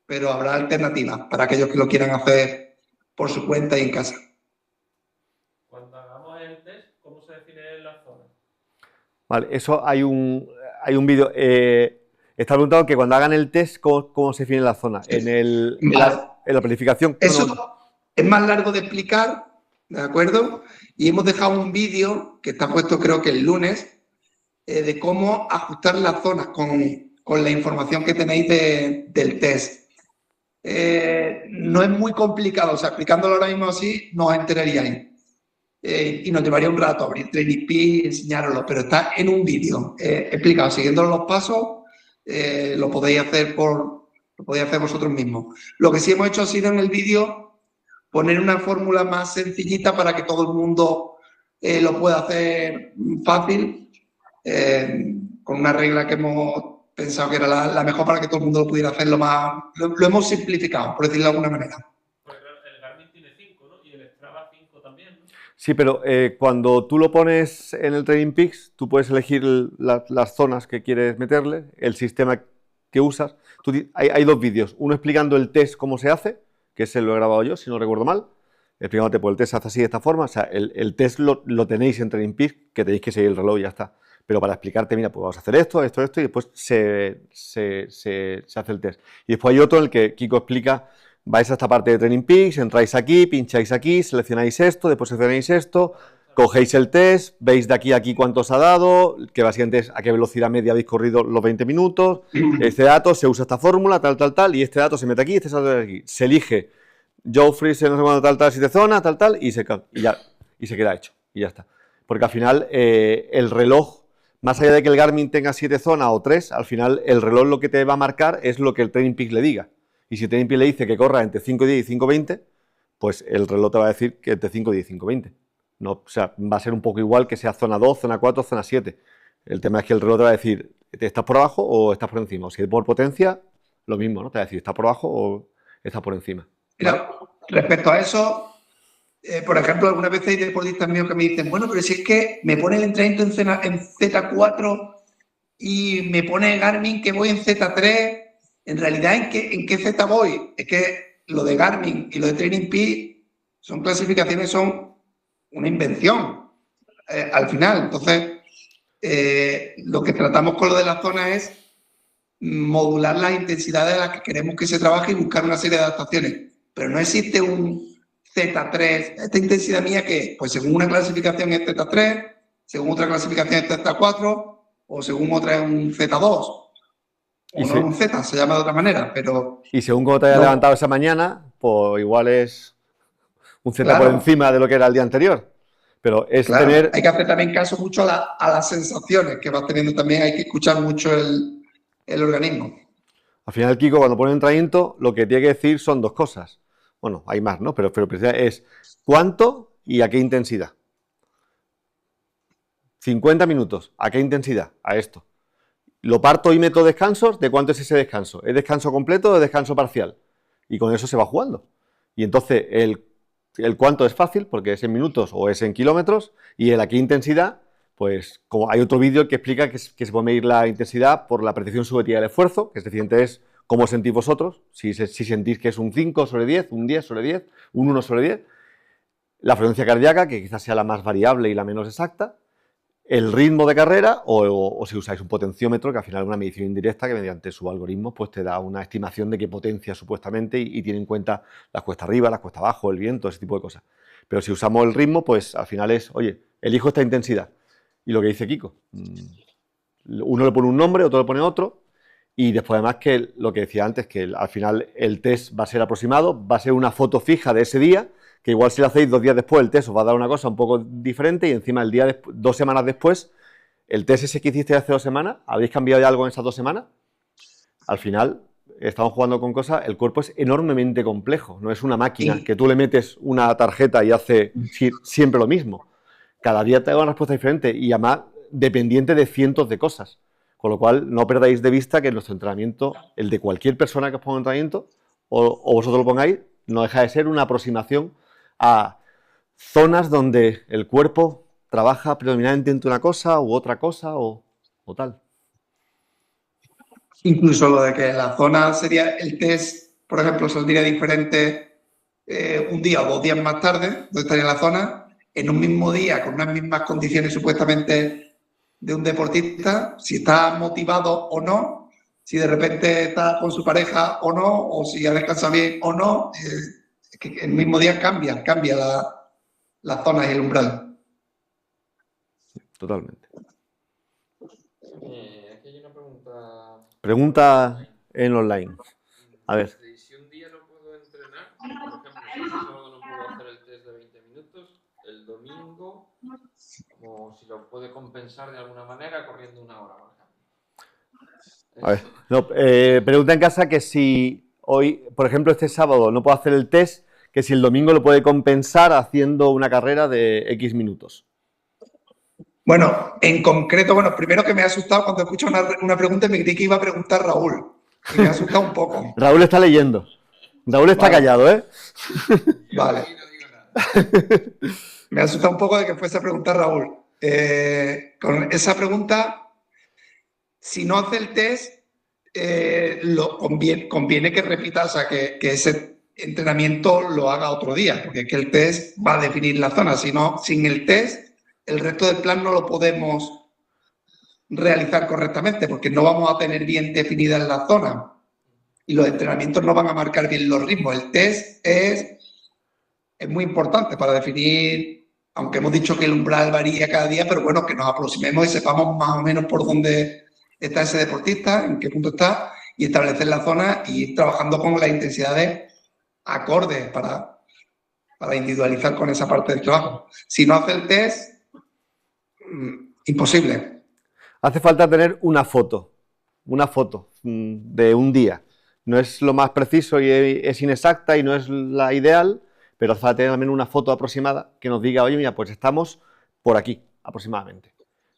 Pero habrá alternativas para aquellos que lo quieran hacer por su cuenta y en casa. Cuando hagamos el test, ¿cómo se define la zona? Vale, eso hay un vídeo. Está preguntado que cuando hagan el test, ¿cómo se define la zona? En la planificación. Eso No. es más largo de explicar, ¿de acuerdo? Y hemos dejado un vídeo que está puesto creo que el lunes, de cómo ajustar las zonas con la información que tenéis del test. No es muy complicado, o sea, explicándolo ahora mismo así, no os enteraríais. Y nos llevaría un rato abrir TrainingPeaks y enseñároslo, pero está en un vídeo explicado, siguiendo los pasos, lo podéis hacer vosotros mismos. Lo que sí hemos hecho ha sido en el vídeo poner una fórmula más sencillita para que todo el mundo lo pueda hacer fácil, con una regla que hemos pensado que era la mejor para que todo el mundo lo pudiera hacer lo hemos simplificado, por decirlo de alguna manera. Pues el Garmin tiene 5, ¿no? Y el Strava 5 también, ¿no? Sí, pero cuando tú lo pones en el TrainingPeaks, tú puedes elegir las zonas que quieres meterle, el sistema que usas. Hay dos vídeos, uno explicando el test cómo se hace, que ese lo he grabado yo, si no recuerdo mal, explicándote, pues el test se hace así de esta forma, o sea, el test lo tenéis en TrainingPeaks, que tenéis que seguir el reloj y ya está. Pero para explicarte, mira, pues vamos a hacer esto, y después se hace el test. Y después hay otro en el que Kiko explica, vais a esta parte de TrainingPeaks, entráis aquí, pincháis aquí, seleccionáis esto, después seleccionáis esto, cogéis el test, veis de aquí a aquí cuánto os ha dado, que básicamente es a qué velocidad media habéis corrido los 20 minutos, este dato, se usa esta fórmula, tal, y este dato se mete aquí, este dato se mete aquí. Se elige Geoffrey, no sé cuándo, tal, 7 zonas, y se queda hecho, y ya está. Porque al final el reloj, más allá de que el Garmin tenga 7 zonas o 3, al final el reloj lo que te va a marcar es lo que el TrainingPeaks le diga. Y si el TrainingPeaks le dice que corra entre 5:10 y 5:20, pues el reloj te va a decir que entre 5:10 y 5:20. No, o sea, va a ser un poco igual que sea zona 2, zona 4, zona 7. El tema es que el reloj te va a decir, ¿estás por abajo o estás por encima? O si es por potencia, lo mismo, ¿no? Te va a decir, ¿estás por abajo o estás por encima? Mira, respecto a eso, por ejemplo, algunas veces hay deportistas míos que me dicen, bueno, pero si es que me pone el entrenamiento en Z4 y me pone Garmin que voy en Z3, en realidad, ¿en qué Z voy? Es que lo de Garmin y lo de TrainingPeaks son clasificaciones, son una invención al final. Entonces, lo que tratamos con lo de la zona es modular las intensidades a las que queremos que se trabaje y buscar una serie de adaptaciones. Pero no existe un Z3. ¿Esta intensidad mía qué? Pues según una clasificación es Z3, según otra clasificación es Z4 o según otra es un Z2. O no es un Z, se llama de otra manera, pero... Y según cómo te hayas levantado esa mañana, pues igual es un Z por encima de lo que era el día anterior. Pero es tener... Hay que hacer también caso mucho a las sensaciones que vas teniendo también, hay que escuchar mucho el organismo. Al final, Kiko, cuando pone entrenamiento, lo que tiene que decir son dos cosas. Bueno, hay más, ¿no? Pero es cuánto y a qué intensidad. 50 minutos, ¿a qué intensidad? A esto. Lo parto y meto descansos, ¿de cuánto es ese descanso? ¿Es descanso completo o es descanso parcial? Y con eso se va jugando. Y entonces el cuánto es fácil, porque es en minutos o es en kilómetros, y el a qué intensidad, pues como hay otro vídeo que explica que se puede medir la intensidad por la percepción subjetiva del esfuerzo, que es decir, es cómo sentís vosotros, si sentís que es un 5 sobre 10, un 10 sobre 10, un 1 sobre 10, la frecuencia cardíaca, que quizás sea la más variable y la menos exacta, el ritmo de carrera o si usáis un potenciómetro, que al final es una medición indirecta que mediante su algoritmo pues te da una estimación de qué potencia supuestamente y tiene en cuenta las cuestas arriba, las cuestas abajo, el viento, ese tipo de cosas. Pero si usamos el ritmo, pues al final es, oye, elijo esta intensidad. Y lo que dice Kiko, uno le pone un nombre, otro le pone otro, y después además que lo que decía antes, que al final el test va a ser aproximado, va a ser una foto fija de ese día, que igual si lo hacéis 2 días después, el test os va a dar una cosa un poco diferente y encima el día 2 semanas después, el test ese que hicisteis hace 2 semanas, ¿habéis cambiado ya algo en esas 2 semanas? Al final, estamos jugando con cosas, el cuerpo es enormemente complejo, no es una máquina que tú le metes una tarjeta y hace siempre lo mismo. Cada día te da una respuesta diferente y además dependiente de cientos de cosas. Con lo cual, no perdáis de vista que nuestro entrenamiento, el de cualquier persona que os ponga entrenamiento, o vosotros lo pongáis, no deja de ser una aproximación a zonas donde el cuerpo trabaja predominantemente entre una cosa u otra cosa o tal. Incluso lo de que la zona sería el test, por ejemplo, saldría diferente un día o 2 días más tarde, donde estaría en la zona, en un mismo día, con unas mismas condiciones supuestamente de un deportista, si está motivado o no, si de repente está con su pareja o no, o si ha descansado bien o no, es que el mismo día cambia la zona y el umbral. Totalmente. Aquí hay una pregunta. Pregunta en online. A ver. Si un día no puedo entrenar, por ejemplo, si el sábado no puedo hacer el test de 20 minutos, el domingo, como si lo puede compensar de alguna manera corriendo 1 hora, por ejemplo. A ver. No, pregunta en casa que si hoy, por ejemplo, este sábado no puedo hacer el test, que si el domingo lo puede compensar haciendo una carrera de X minutos. Bueno, en concreto, primero que me ha asustado cuando escucho una pregunta y me creí que iba a preguntar Raúl. Y me ha asustado un poco. Raúl está leyendo. Raúl está callado, ¿eh? Vale. Me ha asustado un poco de que fuese a preguntar Raúl. Con esa pregunta, si no hace el test, conviene que repita, o sea, que ese entrenamiento lo haga otro día, porque es que el test va a definir la zona. Si no, sin el test, el resto del plan no lo podemos realizar correctamente, porque no vamos a tener bien definida la zona y los entrenamientos no van a marcar bien los ritmos. El test es muy importante para definir, aunque hemos dicho que el umbral varía cada día, pero bueno, que nos aproximemos y sepamos más o menos por dónde está ese deportista, en qué punto está, y establecer la zona y ir trabajando con las intensidades acordes para individualizar con esa parte del trabajo. Si no hace el test, imposible. Hace falta tener una foto de un día. No es lo más preciso y es inexacta y no es la ideal, pero hace falta tener al menos una foto aproximada que nos diga, oye, mira, pues estamos por aquí aproximadamente.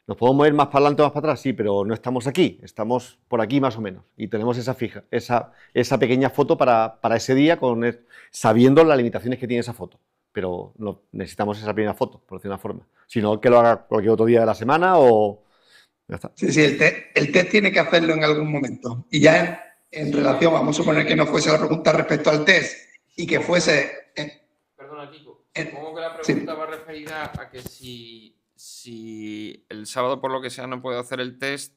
¿Nos podemos mover más para adelante o más para atrás? Sí, pero no estamos aquí, estamos por aquí más o menos. Y tenemos esa pequeña foto para ese día, sabiendo las limitaciones que tiene esa foto. Pero necesitamos esa primera foto, por decir una forma. Si no, que lo haga cualquier otro día de la semana o... Ya está. Sí, el test tiene que hacerlo en algún momento. Y ya en relación, vamos a suponer que no fuese la pregunta respecto al test y que fuese... Perdona, Kiko. Supongo que la pregunta va referida a que si el sábado por lo que sea no puedo hacer el test,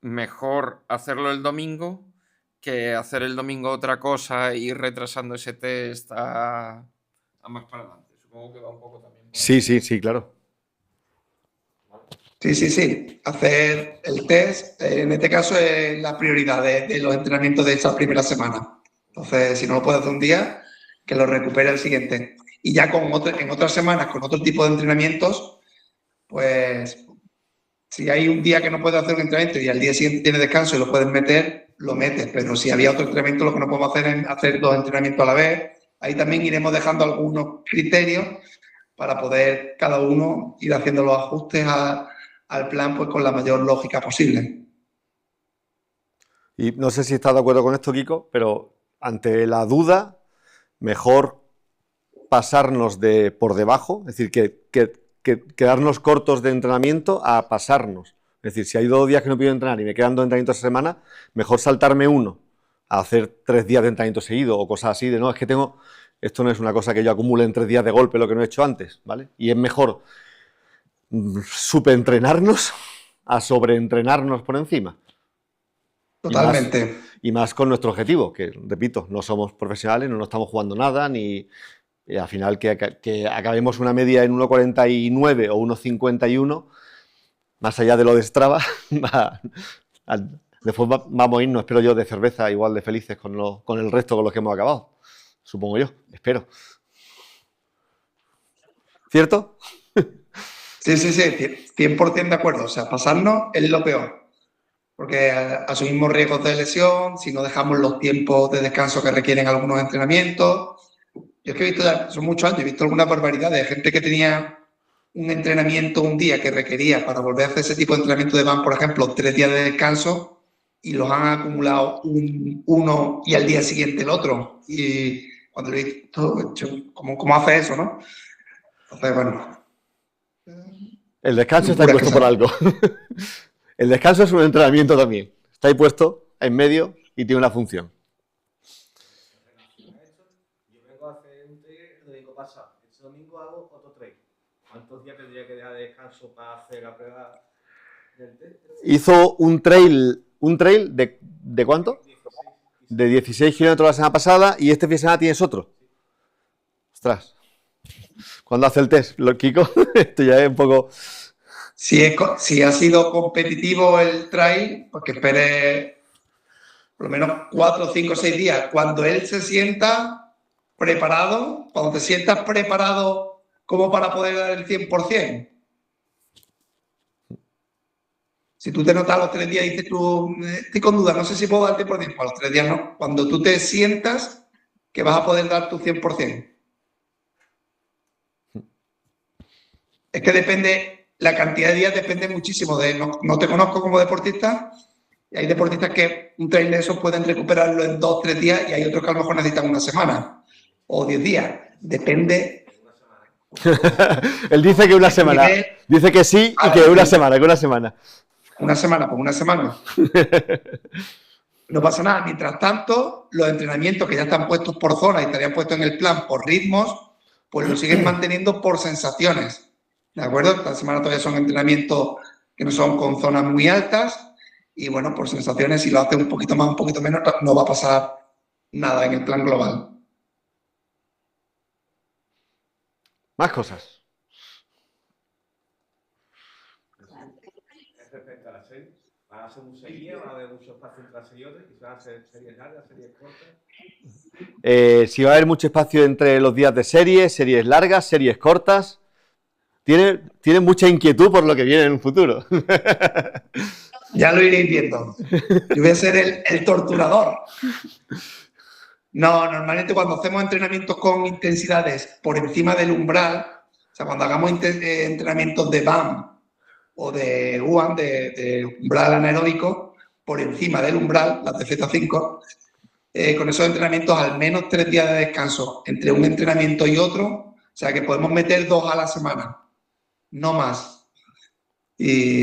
mejor hacerlo el domingo que hacer el domingo otra cosa e ir retrasando ese test a más para adelante. Supongo que va un poco también. Sí, claro. Sí. Hacer el test, en este caso, es la prioridad de los entrenamientos de esa primera semana. Entonces, si no lo puede hacer un día, que lo recupere el siguiente. Y ya en otras semanas, con otro tipo de entrenamientos, pues si hay un día que no puedes hacer un entrenamiento y al día siguiente tienes descanso y lo puedes meter, lo metes. Pero si había otro entrenamiento, lo que no podemos hacer es hacer 2 entrenamientos a la vez. Ahí también iremos dejando algunos criterios para poder cada uno ir haciendo los ajustes al plan pues con la mayor lógica posible. Y no sé si estás de acuerdo con esto, Kiko, pero ante la duda, mejor pasarnos por debajo, es decir, que quedarnos cortos de entrenamiento a pasarnos. Es decir, si hay 2 días que no puedo entrenar y me quedan 2 entrenamientos a semana, mejor saltarme uno a hacer 3 días de entrenamiento seguido o cosas así de no, es que esto no es una cosa que yo acumule en 3 días de golpe lo que no he hecho antes, ¿vale? Y es mejor subentrenarnos a sobreentrenarnos por encima. Totalmente. Y más con nuestro objetivo, que repito, no somos profesionales, no nos estamos jugando nada, ni al final que acabemos una media en 1,49 o 1,51, más allá de lo de Strava, después vamos a irnos, espero yo, de cerveza igual de felices con el resto con los que hemos acabado. Supongo yo, espero. ¿Cierto? Sí, 100% de acuerdo. O sea, pasarnos es lo peor. Porque asumimos riesgos de lesión, si no dejamos los tiempos de descanso que requieren algunos entrenamientos. Yo es que he visto, son muchos años, he visto algunas barbaridades de gente que tenía un entrenamiento un día que requería para volver a hacer ese tipo de entrenamiento de van, por ejemplo, 3 días de descanso y los han acumulado uno y al día siguiente el otro. Y cuando lo he visto, ¿cómo hace eso, no? Entonces, bueno. El descanso está ahí puesto por algo. El descanso es un entrenamiento también. Está ahí puesto en medio y tiene una función. hacer un trail el domingo pasado. Este domingo hago otro trail. ¿Cuántos días tendría que dejar de descanso para hacer la prueba del test? Hizo un trail ¿de cuánto? 16. De 16 kilómetros la semana pasada y este fin de semana tienes otro. Ostras. ¿Cuándo hace el test, Kiko? Esto ya es un poco... Si ha sido competitivo el trail, pues que espere por lo menos 4, 5, 6 días. Cuando él se sienta preparado, cuando te sientas preparado como para poder dar el 100%. Si tú te notas a los 3 días y dices tú, estoy con duda, no sé si puedo dar el 100%, pues a los 3 días no. Cuando tú te sientas que vas a poder dar tu 100%. Es que depende, la cantidad de días depende muchísimo de, no te conozco como deportista, y hay deportistas que un trail de esos pueden recuperarlo en 2, 3 días y hay otros que a lo mejor necesitan una semana o 10 días. Depende. Él dice que una semana. Dice que sí y que una semana, que una semana. Una semana, pues una semana. No pasa nada. Mientras tanto, los entrenamientos que ya están puestos por zona y estarían puestos en el plan por ritmos, pues lo siguen manteniendo por sensaciones. ¿De acuerdo? Esta semana todavía son entrenamientos que no son con zonas muy altas y bueno, por sensaciones, si lo hace un poquito más, un poquito menos, no va a pasar nada en el plan global. Más cosas. Respecto a las series, ¿van a ser muy seguidas? ¿Va a haber mucho espacio entre las series y otras? ¿Y se van a hacer series largas, series cortas? Si va a haber mucho espacio entre los días de series largas, series cortas. Tiene mucha inquietud por lo que viene en un futuro. Ya lo iréis viendo. Yo voy a ser el torturador. No, normalmente cuando hacemos entrenamientos con intensidades por encima del umbral, o sea, cuando hagamos entrenamientos de BAM o de UAM, de umbral anaeróbico, por encima del umbral, las de Z5, con esos entrenamientos al menos 3 días de descanso entre un entrenamiento y otro, o sea que podemos meter 2 a la semana, no más. Y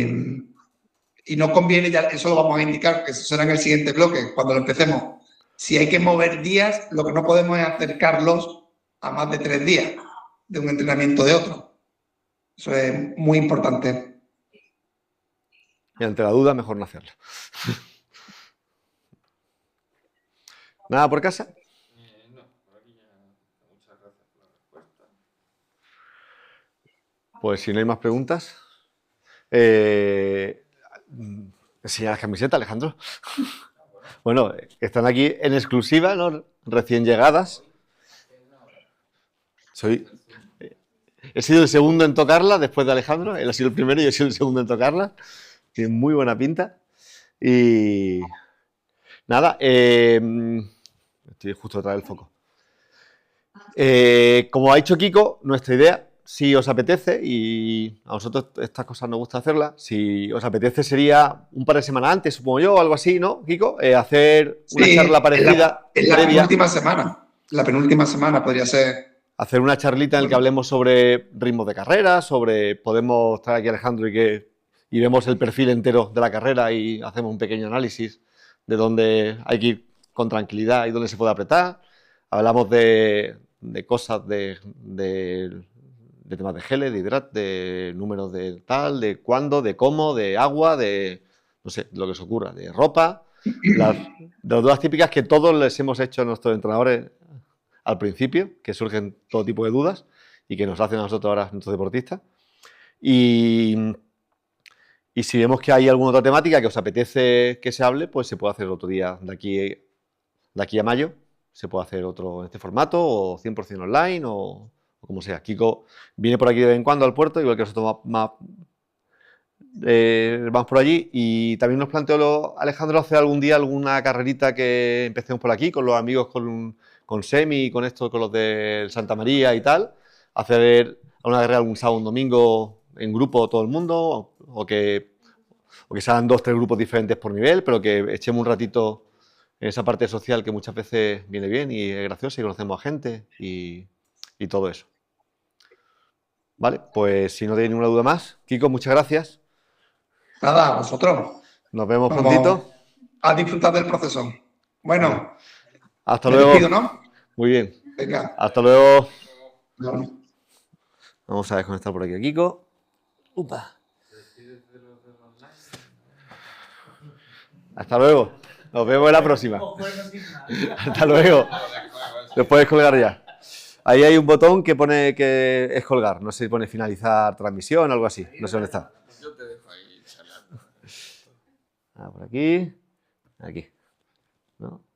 no conviene, ya eso lo vamos a indicar, que eso será en el siguiente bloque, cuando lo empecemos. Si hay que mover días, lo que no podemos es acercarlos a más de 3 días de un entrenamiento de otro. Eso es muy importante. Y ante la duda, mejor no hacerlo. ¿Nada por casa? No, por aquí ya. Muchas gracias por la respuesta. Pues si no hay más preguntas. Enseña las camisetas, Alejandro. Bueno, están aquí en exclusiva, ¿no? Recién llegadas. He sido el segundo en tocarla después de Alejandro. Él ha sido el primero y yo he sido el segundo en tocarla. Tiene muy buena pinta. Y nada, estoy justo detrás del foco. Como ha dicho Kiko, nuestra idea, si os apetece, y a nosotros estas cosas nos gusta hacerlas, si os apetece sería un par de semanas antes, supongo yo, o algo así, ¿no, Kiko? Hacer una charla parecida. En la penúltima semana. La penúltima semana podría ser. Hacer una charlita en la que hablemos sobre ritmos de carrera, podemos traer aquí a Alejandro y vemos el perfil entero de la carrera y hacemos un pequeño análisis de dónde hay que ir con tranquilidad y dónde se puede apretar. Hablamos de cosas de temas de geles, de hidratos, de números de tal, de cuándo, de cómo, de agua, de no sé, lo que os ocurra, de ropa. Las dudas típicas que todos les hemos hecho a nuestros entrenadores al principio, que surgen todo tipo de dudas y que nos hacen a nosotros ahora, nuestros deportistas. Y si vemos que hay alguna otra temática que os apetece que se hable, pues se puede hacer otro día de aquí a mayo. Se puede hacer otro en este formato o 100% online o como sea. Kiko viene por aquí de vez en cuando al puerto, igual que nosotros vamos por allí. Y también nos planteó Alejandro hacer algún día alguna carrerita que empecemos por aquí con los amigos, con Semi, con los del Santa María y tal. Hacer una carrera algún sábado, un domingo en grupo todo el mundo o que sean 2 o 3 grupos diferentes por nivel, pero que echemos un ratito en esa parte social que muchas veces viene bien y es graciosa y conocemos a gente y todo eso. Vale, pues si no tenéis ninguna duda más, Kiko, muchas gracias. Nada, a vosotros. Nos vemos prontito. A disfrutar del proceso. Bueno, hasta luego. despido, ¿no? Muy bien. Venga. Hasta luego. Vamos. Vamos a desconectar por aquí a Kiko. Upa. Hasta luego. Nos vemos en la próxima. Hasta luego. Los puedes colgar ya. Ahí hay un botón que pone que es colgar. No sé si pone finalizar transmisión o algo así. No sé dónde está. Yo te dejo ahí charlando. Por aquí. Aquí. ¿No?